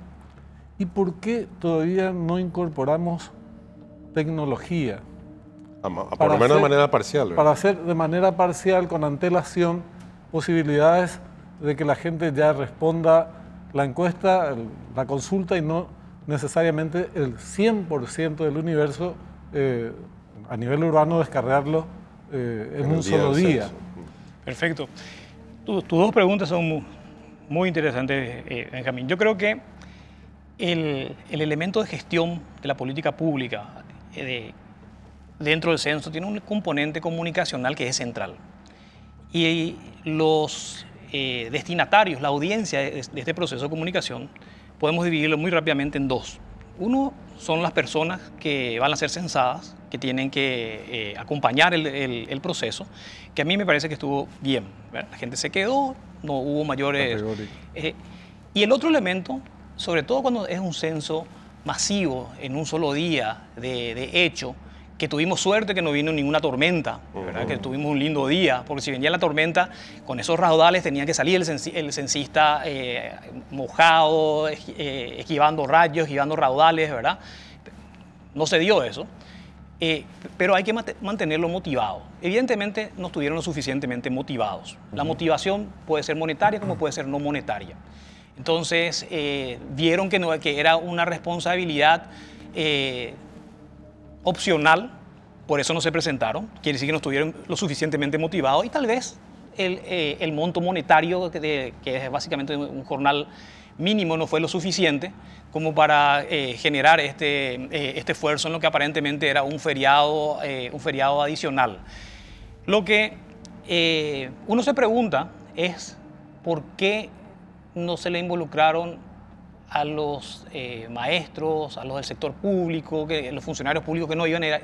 ¿Y por qué todavía no incorporamos tecnología? Por lo menos de manera parcial, ¿verdad? Para hacer de manera parcial, con antelación, posibilidades de que la gente ya responda la encuesta, la consulta, y no necesariamente el 100% del universo a nivel urbano descargarlo en un solo día. Perfecto. Tus dos preguntas son muy interesantes, Benjamín. Yo creo que el elemento de gestión de la política pública dentro del censo tiene un componente comunicacional que es central. Y los destinatarios, la audiencia de este proceso de comunicación, podemos dividirlo muy rápidamente en dos. Uno son las personas que van a ser censadas, que tienen que acompañar el proceso, que a mí me parece que estuvo bien, ¿verdad? La gente se quedó, no hubo mayores... y el otro elemento, sobre todo cuando es un censo masivo, en un solo día de hecho, que tuvimos suerte que no vino ninguna tormenta, ¿verdad? Que tuvimos un lindo día, porque si venía la tormenta, con esos raudales tenía que salir el censista mojado, esquivando rayos, esquivando raudales, ¿verdad? No se dio eso, pero hay que mantenerlo motivado. Evidentemente no estuvieron lo suficientemente motivados. La motivación puede ser monetaria como puede ser no monetaria. Entonces vieron que era una responsabilidad opcional, por eso no se presentaron. Quiere decir que no estuvieron lo suficientemente motivados y tal vez el monto monetario, que es básicamente un jornal mínimo, no fue lo suficiente como para generar este esfuerzo en lo que aparentemente era un feriado adicional. Lo que uno se pregunta es por qué no se le involucraron a los maestros, a los del sector público, los funcionarios públicos que no iban a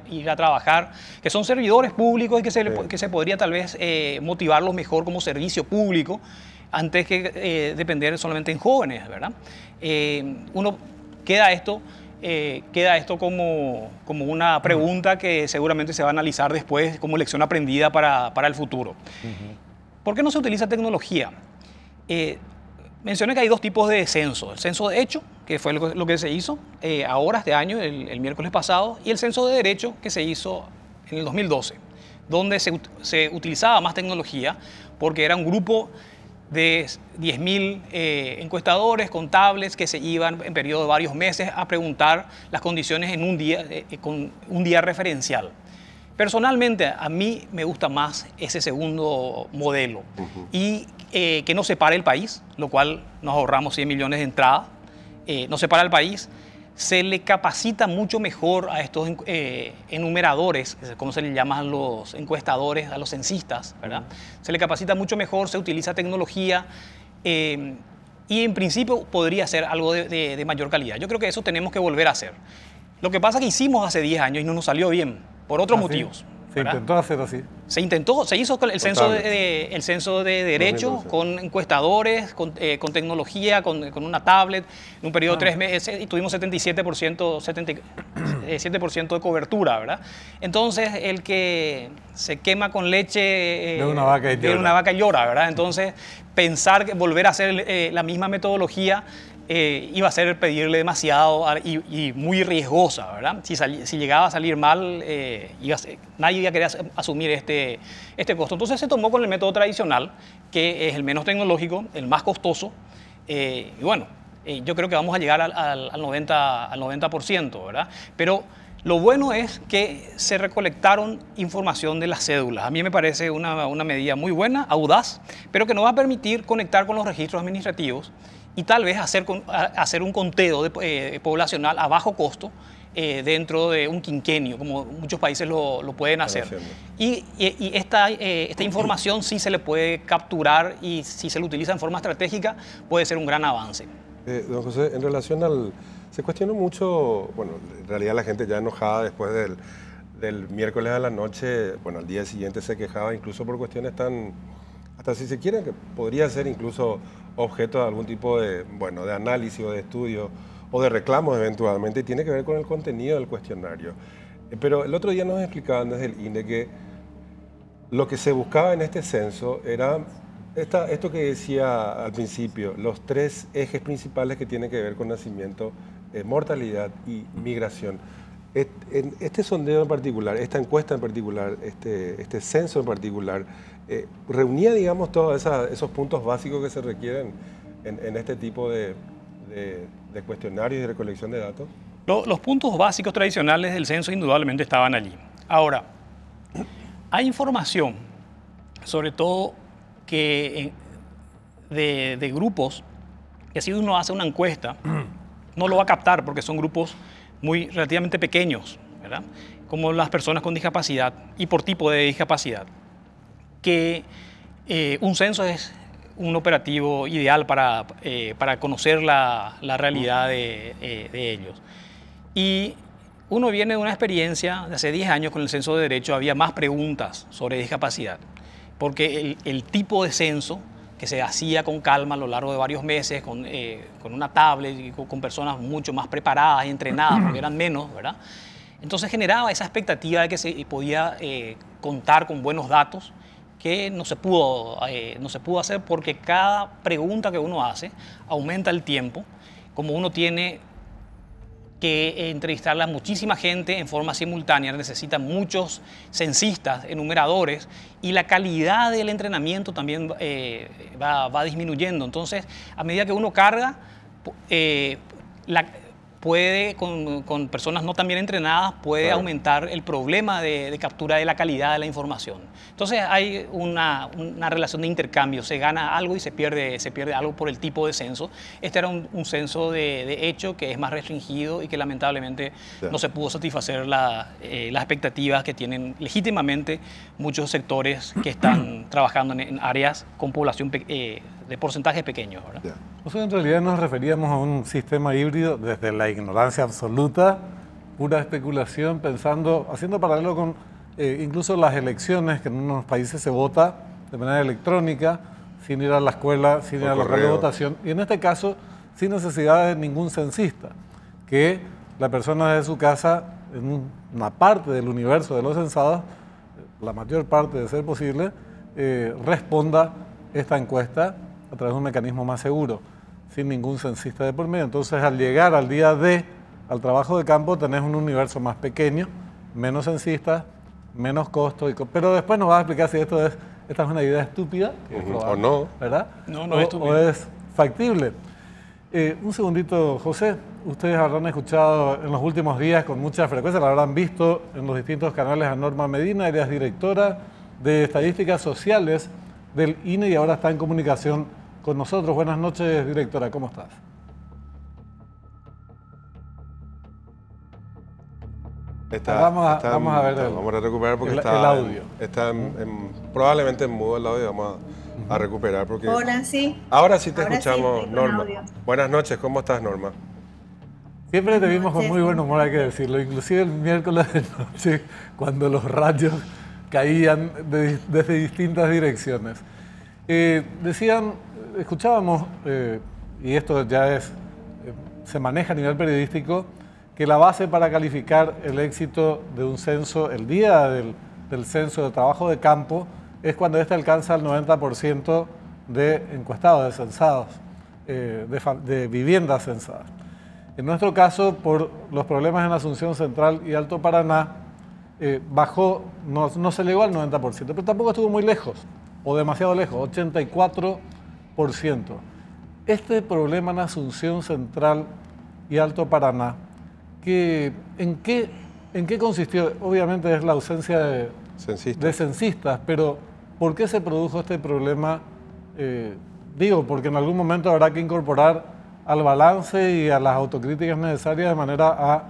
ir a trabajar, que son servidores públicos y que se podría tal vez motivarlos mejor como servicio público antes que depender solamente en jóvenes, ¿verdad? Queda esto como una pregunta que seguramente se va a analizar después como lección aprendida para el futuro. ¿Por qué no se utiliza tecnología? Mencioné que hay dos tipos de censo. El censo de hecho, que fue lo que se hizo ahora, este año, el miércoles pasado, y el censo de derecho, que se hizo en el 2012. donde se utilizaba más tecnología, porque era un grupo de 10.000 encuestadores con tablets que se iban en periodo de varios meses a preguntar las condiciones en un día, con un día referencial. Personalmente, a mí me gusta más ese segundo modelo y que no separe el país, lo cual nos ahorramos 100 millones de entrada, no separa el país. Se le capacita mucho mejor a estos enumeradores, como se les llama a los encuestadores, a los censistas, ¿verdad? Se le capacita mucho mejor, se utiliza tecnología y en principio podría ser algo de mayor calidad. Yo creo que eso tenemos que volver a hacer. Lo que pasa es que hicimos hace 10 años y no nos salió bien, por otros motivos. Se intentó hacer así. Se hizo el censo de derecho con encuestadores, con tecnología, con una tablet, en un periodo de 3 meses y tuvimos 77% de cobertura, ¿verdad? Entonces, el que se quema con leche de una vaca y llora, ¿verdad? Entonces, pensar que volver a hacer la misma metodología iba a ser pedirle demasiado y muy riesgosa, ¿verdad? Si llegaba a salir mal, nadie iba a querer asumir este costo. Entonces se tomó con el método tradicional, que es el menos tecnológico, el más costoso, y bueno, yo creo que vamos a llegar al 90%, ¿verdad? Pero lo bueno es que se recolectaron información de las cédulas. A mí me parece una medida muy buena, audaz, pero que nos va a permitir conectar con los registros administrativos y tal vez hacer un conteo poblacional a bajo costo dentro de un quinquenio, como muchos países lo pueden hacer. Y esta información sí se le puede capturar y si se le utiliza en forma estratégica puede ser un gran avance. Don José, en relación al... Se cuestionó mucho, bueno, en realidad la gente ya enojada después del miércoles a la noche, bueno, al día siguiente se quejaba incluso por cuestiones tan... hasta si se quiere, que podría ser incluso objeto de algún tipo de, bueno, de análisis o de estudio o de reclamos eventualmente, y tiene que ver con el contenido del cuestionario. Pero el otro día nos explicaban desde el INE que lo que se buscaba en este censo era esto que decía al principio, los 3 ejes principales que tienen que ver con nacimiento, mortalidad y migración. Este sondeo en particular, esta encuesta en particular, este censo en particular, reunía, digamos, todos esos puntos básicos que se requieren en este tipo de cuestionarios y de recolección de datos. Los puntos básicos tradicionales del censo indudablemente estaban allí. Ahora, hay información, sobre todo que de grupos, que si uno hace una encuesta, no lo va a captar porque son grupos relativamente pequeños, ¿verdad? Como las personas con discapacidad y por tipo de discapacidad, que un censo es un operativo ideal para conocer la realidad de ellos. Y uno viene de una experiencia de hace 10 años con el censo de derecho, había más preguntas sobre discapacidad, porque el tipo de censo que se hacía con calma a lo largo de varios meses, con una tablet y con personas mucho más preparadas y entrenadas, porque eran menos, ¿verdad? Entonces generaba esa expectativa de que se podía contar con buenos datos, que no se pudo hacer porque cada pregunta que uno hace aumenta el tiempo, como uno tiene que entrevistarle a muchísima gente en forma simultánea, necesita muchos censistas, enumeradores, y la calidad del entrenamiento también va disminuyendo. Entonces, a medida que uno carga, puede, con personas no tan bien entrenadas, puede aumentar el problema de captura de la calidad de la información. Entonces hay una relación de intercambio, se gana algo y se pierde algo por el tipo de censo. Este era un censo de hecho que es más restringido y que lamentablemente no se pudo satisfacer las expectativas que tienen legítimamente muchos sectores que están trabajando en áreas con población de porcentajes pequeños, ¿verdad? Nosotros en realidad nos referíamos a un sistema híbrido desde la ignorancia absoluta, pura especulación, haciendo paralelo con incluso las elecciones, que en unos países se vota de manera electrónica, sin ir a la escuela, sin ir a la local de votación, y en este caso sin necesidad de ningún censista, que la persona de su casa, en una parte del universo de los censados, la mayor parte de ser posible, responda esta encuesta a través de un mecanismo más seguro, sin ningún censista de por medio. Entonces, al llegar al día D, al trabajo de campo, tenés un universo más pequeño, menos censistas, menos costo, pero después nos va a explicar si esta es una idea estúpida, que es probable, o no, ¿verdad? No es estúpida. O es factible. Un segundito, José. Ustedes habrán escuchado en los últimos días con mucha frecuencia, la habrán visto en los distintos canales a Norma Medina. Ella es directora de Estadísticas Sociales del INE y ahora está en comunicación con nosotros. Buenas noches, directora. ¿Cómo estás? Vamos a ver vamos a recuperar porque el audio. Está probablemente en mudo el audio. Vamos a recuperar porque... Hola, sí. Ahora sí te Ahora escuchamos, sí, Norma. audio. Buenas noches, ¿cómo estás, Norma? Siempre te vimos con muy buen humor, hay que decirlo. Inclusive el miércoles de noche, cuando los rayos caían desde distintas direcciones. Escuchábamos, y esto ya se maneja a nivel periodístico, que la base para calificar el éxito de un censo, el día del censo de trabajo de campo, es cuando éste alcanza el 90% de encuestados, de censados, de viviendas censadas. En nuestro caso, por los problemas en Asunción Central y Alto Paraná, bajó, no se llegó al 90%, pero tampoco estuvo muy lejos, o demasiado lejos, 84%. Este problema en Asunción Central y Alto Paraná, ¿en qué consistió? Obviamente es la ausencia de censistas, pero ¿por qué se produjo este problema? Digo, porque en algún momento habrá que incorporar al balance y a las autocríticas necesarias de manera a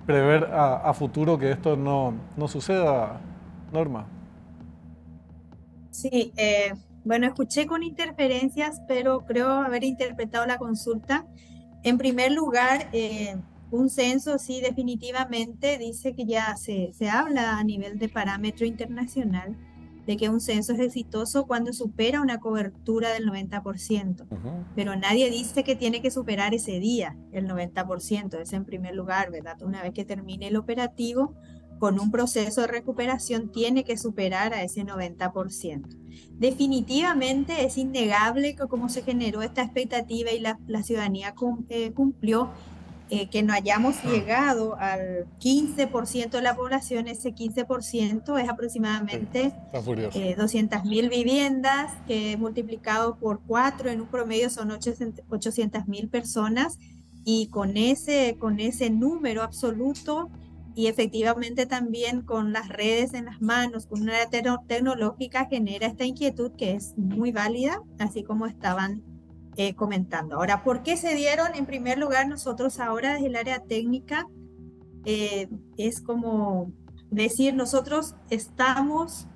prever a futuro que esto no suceda, Norma. Sí, bueno, escuché con interferencias, pero creo haber interpretado la consulta. En primer lugar, un censo, sí, definitivamente dice que ya se habla a nivel de parámetro internacional de que un censo es exitoso cuando supera una cobertura del 90%, pero nadie dice que tiene que superar ese día el 90%, es en primer lugar, ¿verdad? Una vez que termine el operativo, con un proceso de recuperación tiene que superar a ese 90%. Definitivamente es innegable que como se generó esta expectativa y la ciudadanía cumplió, que no hayamos llegado al 15% de la población. Ese 15% es aproximadamente 200.000 viviendas, que multiplicado por 4 en un promedio son 800.000 personas, y con ese número absoluto y efectivamente también con las redes en las manos, con una área tecnológica, genera esta inquietud que es muy válida, así como estaban comentando. Ahora, ¿por qué se dieron? En primer lugar, nosotros ahora desde el área técnica, es como decir, nosotros estamos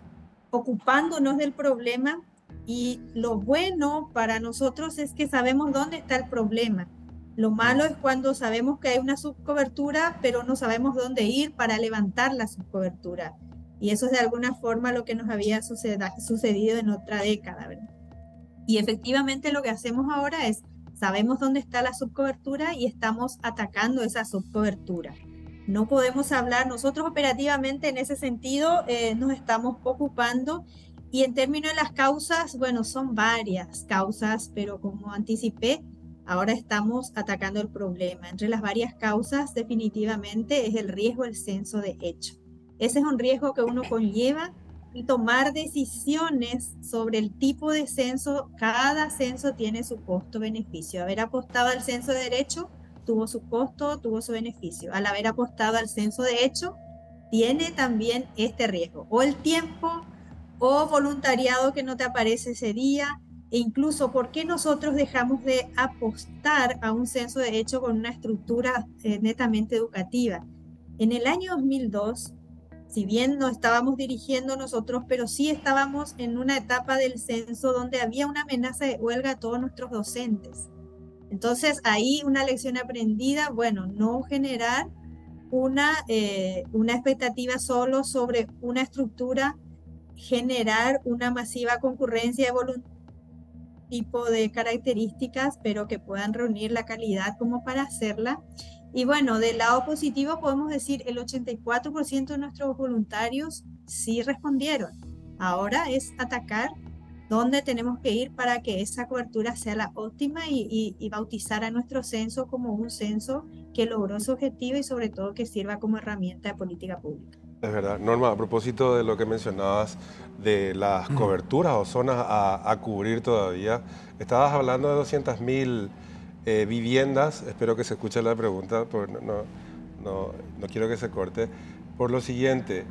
ocupándonos del problema, y lo bueno para nosotros es que sabemos dónde está el problema. Lo malo es cuando sabemos que hay una subcobertura, pero no sabemos dónde ir para levantar la subcobertura. Y eso es de alguna forma lo que nos había sucedido en otra década, ¿verdad? Y efectivamente lo que hacemos ahora es, sabemos dónde está la subcobertura y estamos atacando esa subcobertura. No podemos hablar, nosotros operativamente en ese sentido nos estamos ocupando, y en términos de las causas, bueno, son varias causas, pero como anticipé, ahora estamos atacando el problema. Entre las varias causas, definitivamente es el riesgo del censo de hecho. Ese es un riesgo que uno conlleva, y tomar decisiones sobre el tipo de censo. Cada censo tiene su costo-beneficio. Haber apostado al censo de derecho tuvo su costo, tuvo su beneficio. Al haber apostado al censo de hecho, tiene también este riesgo. O el tiempo, o voluntariado que no te aparece ese día, e incluso por qué nosotros dejamos de apostar a un censo de hecho con una estructura netamente educativa. En el año 2002, si bien no estábamos dirigiendo nosotros, pero sí estábamos en una etapa del censo donde había una amenaza de huelga a todos nuestros docentes. Entonces ahí una lección aprendida, bueno, no generar una expectativa solo sobre una estructura, generar una masiva concurrencia de voluntad, tipo de características, pero que puedan reunir la calidad como para hacerla. Y bueno, del lado positivo podemos decir el 84% de nuestros voluntarios sí respondieron. Ahora es atacar dónde tenemos que ir para que esa cobertura sea la óptima, y bautizar a nuestro censo como un censo que logró su objetivo y sobre todo que sirva como herramienta de política pública. Es verdad. Norma, a propósito de lo que mencionabas de las coberturas o zonas a cubrir todavía, estabas hablando de 200.000 viviendas. Espero que se escuche la pregunta, porque no quiero que se corte. Por lo siguiente,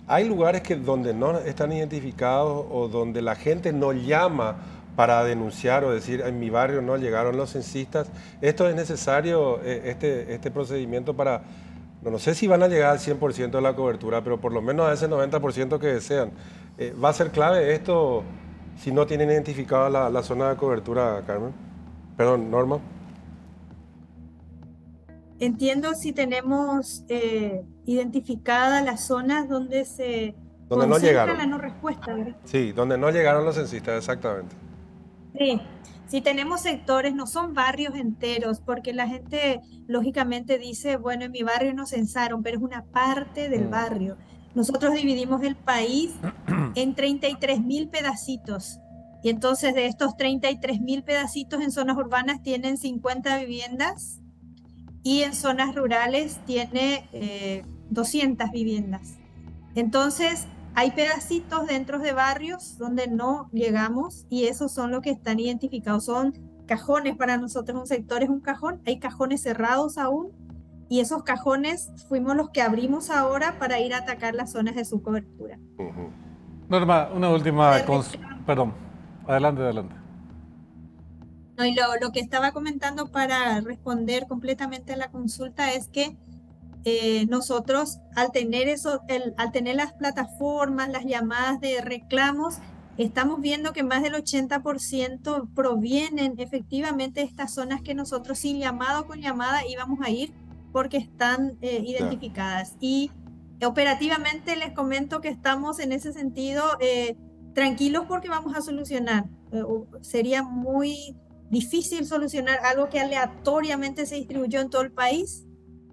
hay lugares donde no están identificados o donde la gente no llama para denunciar o decir, en mi barrio no llegaron los censistas. ¿Esto es necesario, este procedimiento para... No sé si van a llegar al 100% de la cobertura, pero por lo menos a ese 90% que desean? ¿Va a ser clave esto si no tienen identificada la zona de cobertura, Carmen? Perdón, Norma. Entiendo si tenemos identificadas las zonas donde se Donde no concentra llegaron. la no respuesta, ¿verdad? Sí, donde no llegaron los censistas, exactamente. Sí, si tenemos sectores, no son barrios enteros, porque la gente lógicamente dice, bueno, en mi barrio no censaron, pero es una parte del barrio. Nosotros dividimos el país en 33.000 pedacitos. Y entonces de estos 33.000 pedacitos en zonas urbanas tienen 50 viviendas y en zonas rurales tiene 200 viviendas. Entonces, hay pedacitos dentro de barrios donde no llegamos y esos son los que están identificados. Son cajones, para nosotros un sector es un cajón, hay cajones cerrados aún y esos cajones fuimos los que abrimos ahora para ir a atacar las zonas de su cobertura. Norma, una última... Perdón, adelante. No, y lo que estaba comentando para responder completamente a la consulta es que nosotros al tener las plataformas, las llamadas de reclamos, estamos viendo que más del 80% provienen efectivamente de estas zonas que nosotros sin llamado con llamada íbamos a ir porque están identificadas. Y operativamente les comento que estamos en ese sentido tranquilos porque vamos a solucionar. Sería muy difícil solucionar algo que aleatoriamente se distribuyó en todo el país.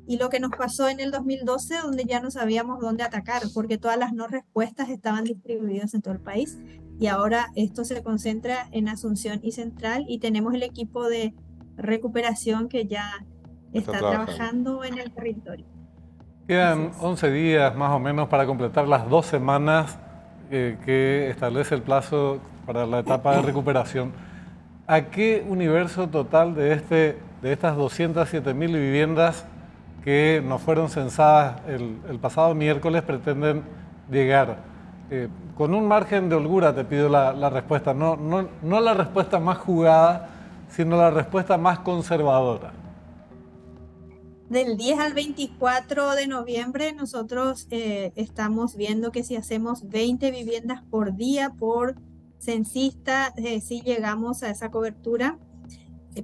Y lo que nos pasó en el 2012, donde ya no sabíamos dónde atacar, porque todas las no respuestas estaban distribuidas en todo el país. Y ahora esto se concentra en Asunción y Central, y tenemos el equipo de recuperación que ya está trabajando en el territorio. Quedan 11 días más o menos para completar las 2 semanas que establece el plazo para la etapa de recuperación. ¿A qué universo total de estas 207.000 viviendas que nos fueron censadas el pasado miércoles pretenden llegar? Con un margen de holgura te pido la respuesta, no la respuesta más jugada, sino la respuesta más conservadora. Del 10 al 24 de noviembre nosotros estamos viendo que si hacemos 20 viviendas por día por censista, sí llegamos a esa cobertura.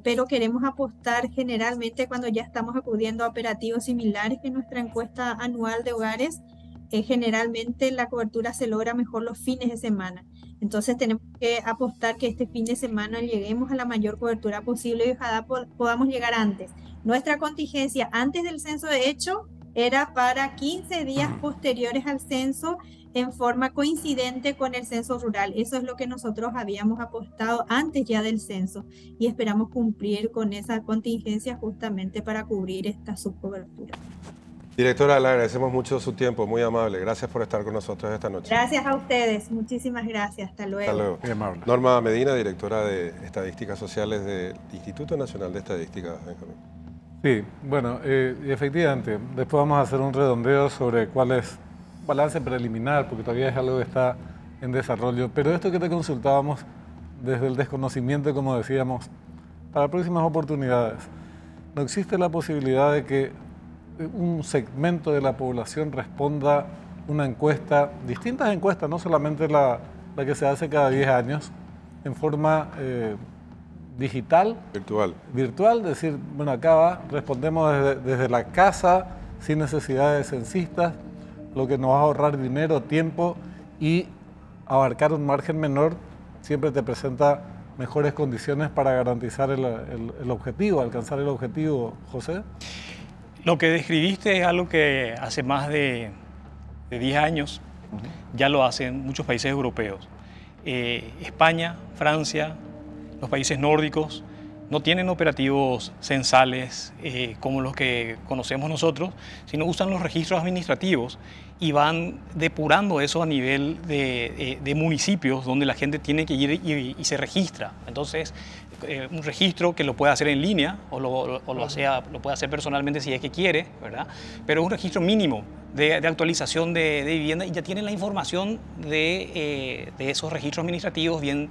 Pero queremos apostar generalmente cuando ya estamos acudiendo a operativos similares que nuestra encuesta anual de hogares, generalmente la cobertura se logra mejor los fines de semana. Entonces tenemos que apostar que este fin de semana lleguemos a la mayor cobertura posible y ojalá podamos llegar antes. Nuestra contingencia antes del censo, de hecho, era para 15 días posteriores al censo en forma coincidente con el censo rural. Eso es lo que nosotros habíamos apostado antes ya del censo y esperamos cumplir con esa contingencia justamente para cubrir esta subcobertura. Directora, le agradecemos mucho su tiempo, muy amable. Gracias por estar con nosotros esta noche. Gracias a ustedes, muchísimas gracias. Hasta luego. Hasta luego. Muy amable. Norma Medina, directora de Estadísticas Sociales del Instituto Nacional de Estadística, Benjamín. Sí, bueno, efectivamente, después vamos a hacer un redondeo sobre cuál es el balance preliminar, porque todavía es algo que está en desarrollo, pero esto que te consultábamos desde el desconocimiento, como decíamos, para próximas oportunidades, ¿no existe la posibilidad de que un segmento de la población responda una encuesta, distintas encuestas, no solamente la que se hace cada 10 años, en forma digital, virtual, decir, bueno, acá respondemos desde la casa, sin necesidad de censistas, lo que nos va a ahorrar dinero, tiempo y abarcar un margen menor siempre te presenta mejores condiciones para garantizar el objetivo, alcanzar el objetivo, José? Lo que describiste es algo que hace más de 10 años ya lo hacen muchos países europeos. España, Francia, los países nórdicos no tienen operativos censales como los que conocemos nosotros, sino usan los registros administrativos y van depurando eso a nivel de municipios donde la gente tiene que ir y se registra. Entonces, un registro que lo puede hacer en línea o lo puede hacer personalmente si es que quiere, ¿verdad? Pero es un registro mínimo de actualización de vivienda y ya tienen la información de esos registros administrativos bien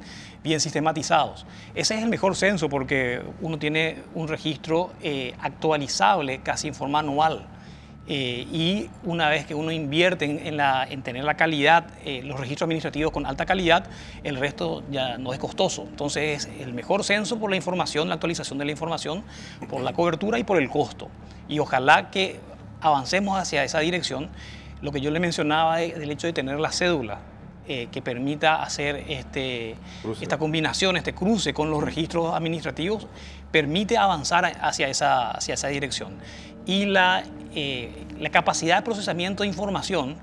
sistematizados. Ese es el mejor censo porque uno tiene un registro actualizable casi en forma anual. Y una vez que uno invierte en tener la calidad, los registros administrativos con alta calidad, el resto ya no es costoso. Entonces es el mejor censo por la información, la actualización de la información, por la cobertura y por el costo. Y ojalá que avancemos hacia esa dirección. Lo que yo le mencionaba del hecho de tener la cédula, que permita hacer esta combinación, este cruce con los registros administrativos, permite avanzar hacia esa dirección. Y la capacidad de procesamiento de información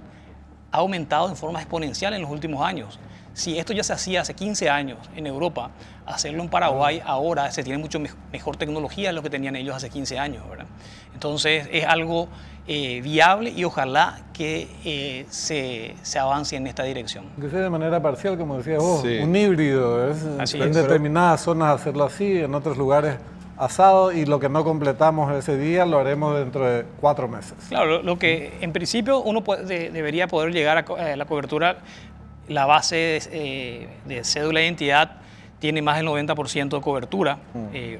ha aumentado en forma exponencial en los últimos años. Si esto ya se hacía hace 15 años en Europa, hacerlo en Paraguay ahora se tiene mucho mejor tecnología de lo que tenían ellos hace 15 años, ¿verdad? Entonces es algo viable y ojalá que se avance en esta dirección. Que sea de manera parcial, como decías vos, Sí. Un híbrido. En determinadas zonas hacerlo así, en otros lugares asado, y lo que no completamos ese día lo haremos dentro de 4 meses. Claro, lo que en principio uno debería poder llegar a la cobertura, la base de cédula de identidad tiene más del 90% de cobertura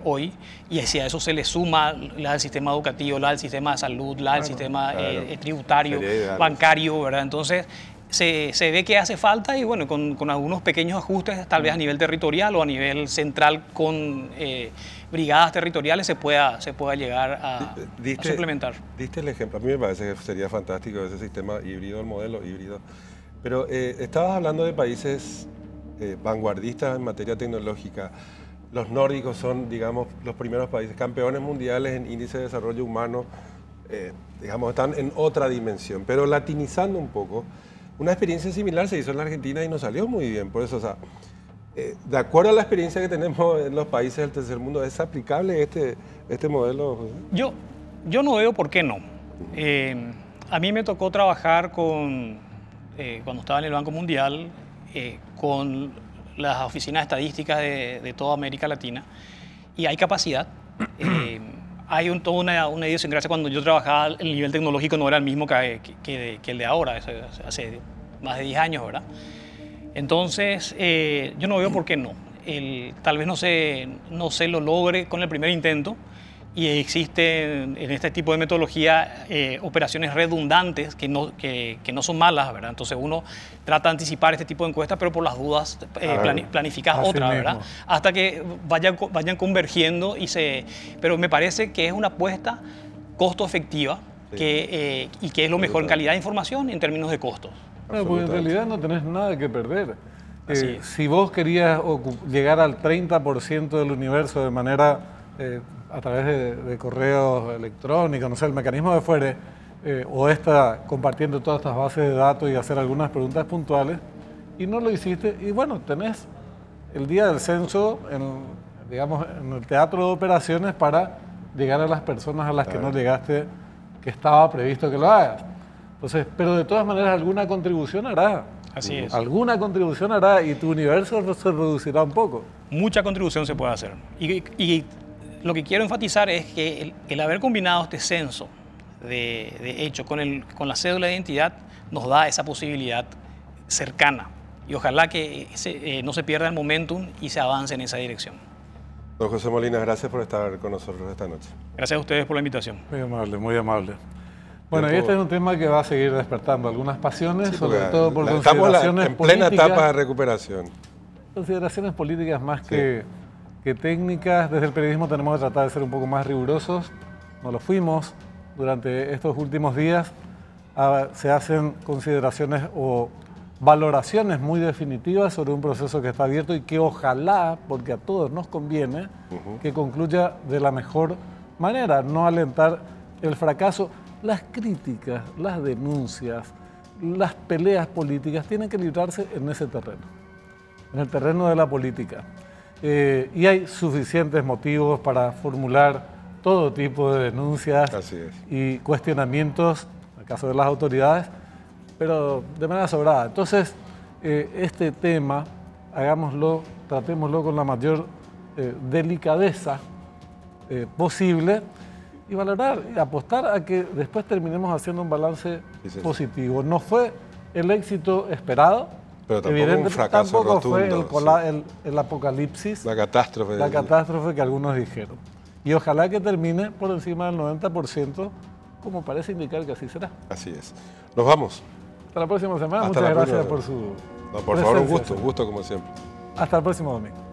hoy, y si a eso se le suma la del sistema educativo, la del sistema de salud, la del sistema tributario, bancario, ¿verdad? Entonces se ve que hace falta y bueno, con algunos pequeños ajustes, tal vez a nivel territorial o a nivel central con brigadas territoriales se pueda llegar a suplementar. Diste el ejemplo, a mí me parece que sería fantástico ese sistema híbrido, el modelo híbrido, pero estabas hablando de países vanguardistas en materia tecnológica. Los nórdicos son, digamos, los primeros países, campeones mundiales en índice de desarrollo humano, digamos, están en otra dimensión, pero latinizando un poco. Una experiencia similar se hizo en la Argentina y nos salió muy bien, por eso, o sea, de acuerdo a la experiencia que tenemos en los países del tercer mundo, ¿es aplicable este modelo, José? Yo no veo por qué no. A mí me tocó trabajar cuando estaba en el Banco Mundial, con las oficinas estadísticas de toda América Latina, y hay capacidad. Hay toda una idiosincrasia. Cuando yo trabajaba, el nivel tecnológico no era el mismo que el de ahora, hace más de 10 años, ¿verdad? Entonces, yo no veo por qué no. Tal vez no se lo logre con el primer intento, y existen en este tipo de metodología operaciones redundantes que no son malas, ¿verdad? Entonces uno trata de anticipar este tipo de encuestas, pero por las dudas planificas otra, ¿verdad? Hasta que vayan convergiendo pero me parece que es una apuesta costo efectiva y que es lo mejor en calidad de información y en términos de costos. No, porque en realidad no tenés nada que perder. Así es. Si vos querías llegar al 30% del universo de manera a través de correos electrónicos, no sé, el mecanismo de fuere, compartiendo todas estas bases de datos y hacer algunas preguntas puntuales, y no lo hiciste, y bueno, tenés el día del censo en el teatro de operaciones para llegar a las personas a las que no llegaste, que estaba previsto que lo hagas. Entonces, pero de todas maneras alguna contribución hará. Así es. Alguna contribución hará y tu universo se reducirá un poco. Mucha contribución se puede hacer. Y lo que quiero enfatizar es que el haber combinado este censo de hecho con la cédula de identidad nos da esa posibilidad cercana. Y ojalá que no se pierda el momentum y se avance en esa dirección. Don José Molina, gracias por estar con nosotros esta noche. Gracias a ustedes por la invitación. Muy amable, muy amable. Bueno, y este es un tema que va a seguir despertando algunas pasiones, sobre todo por consideraciones en plena políticas, etapa de recuperación. Consideraciones políticas más que técnicas. Desde el periodismo tenemos que tratar de ser un poco más rigurosos. No lo fuimos durante estos últimos días. Se hacen consideraciones o valoraciones muy definitivas sobre un proceso que está abierto y que ojalá, porque a todos nos conviene, que concluya de la mejor manera, no alentar el fracaso. Las críticas, las denuncias, las peleas políticas tienen que librarse en ese terreno, en el terreno de la política. y hay suficientes motivos para formular todo tipo de denuncias Así es. y cuestionamientos, en el caso de las autoridades, pero de manera sobrada. Entonces, este tema, tratémoslo con la mayor delicadeza posible y valorar y apostar a que después terminemos haciendo un balance positivo. No fue el éxito esperado, pero tampoco un fracaso tampoco rotundo, fue el apocalipsis, la catástrofe que algunos dijeron. Y ojalá que termine por encima del 90%, como parece indicar que así será. Así es. Nos vamos. Hasta la próxima semana. Hasta Muchas la gracias próxima. por su No, por favor, un presencia. gusto como siempre. Hasta el próximo domingo.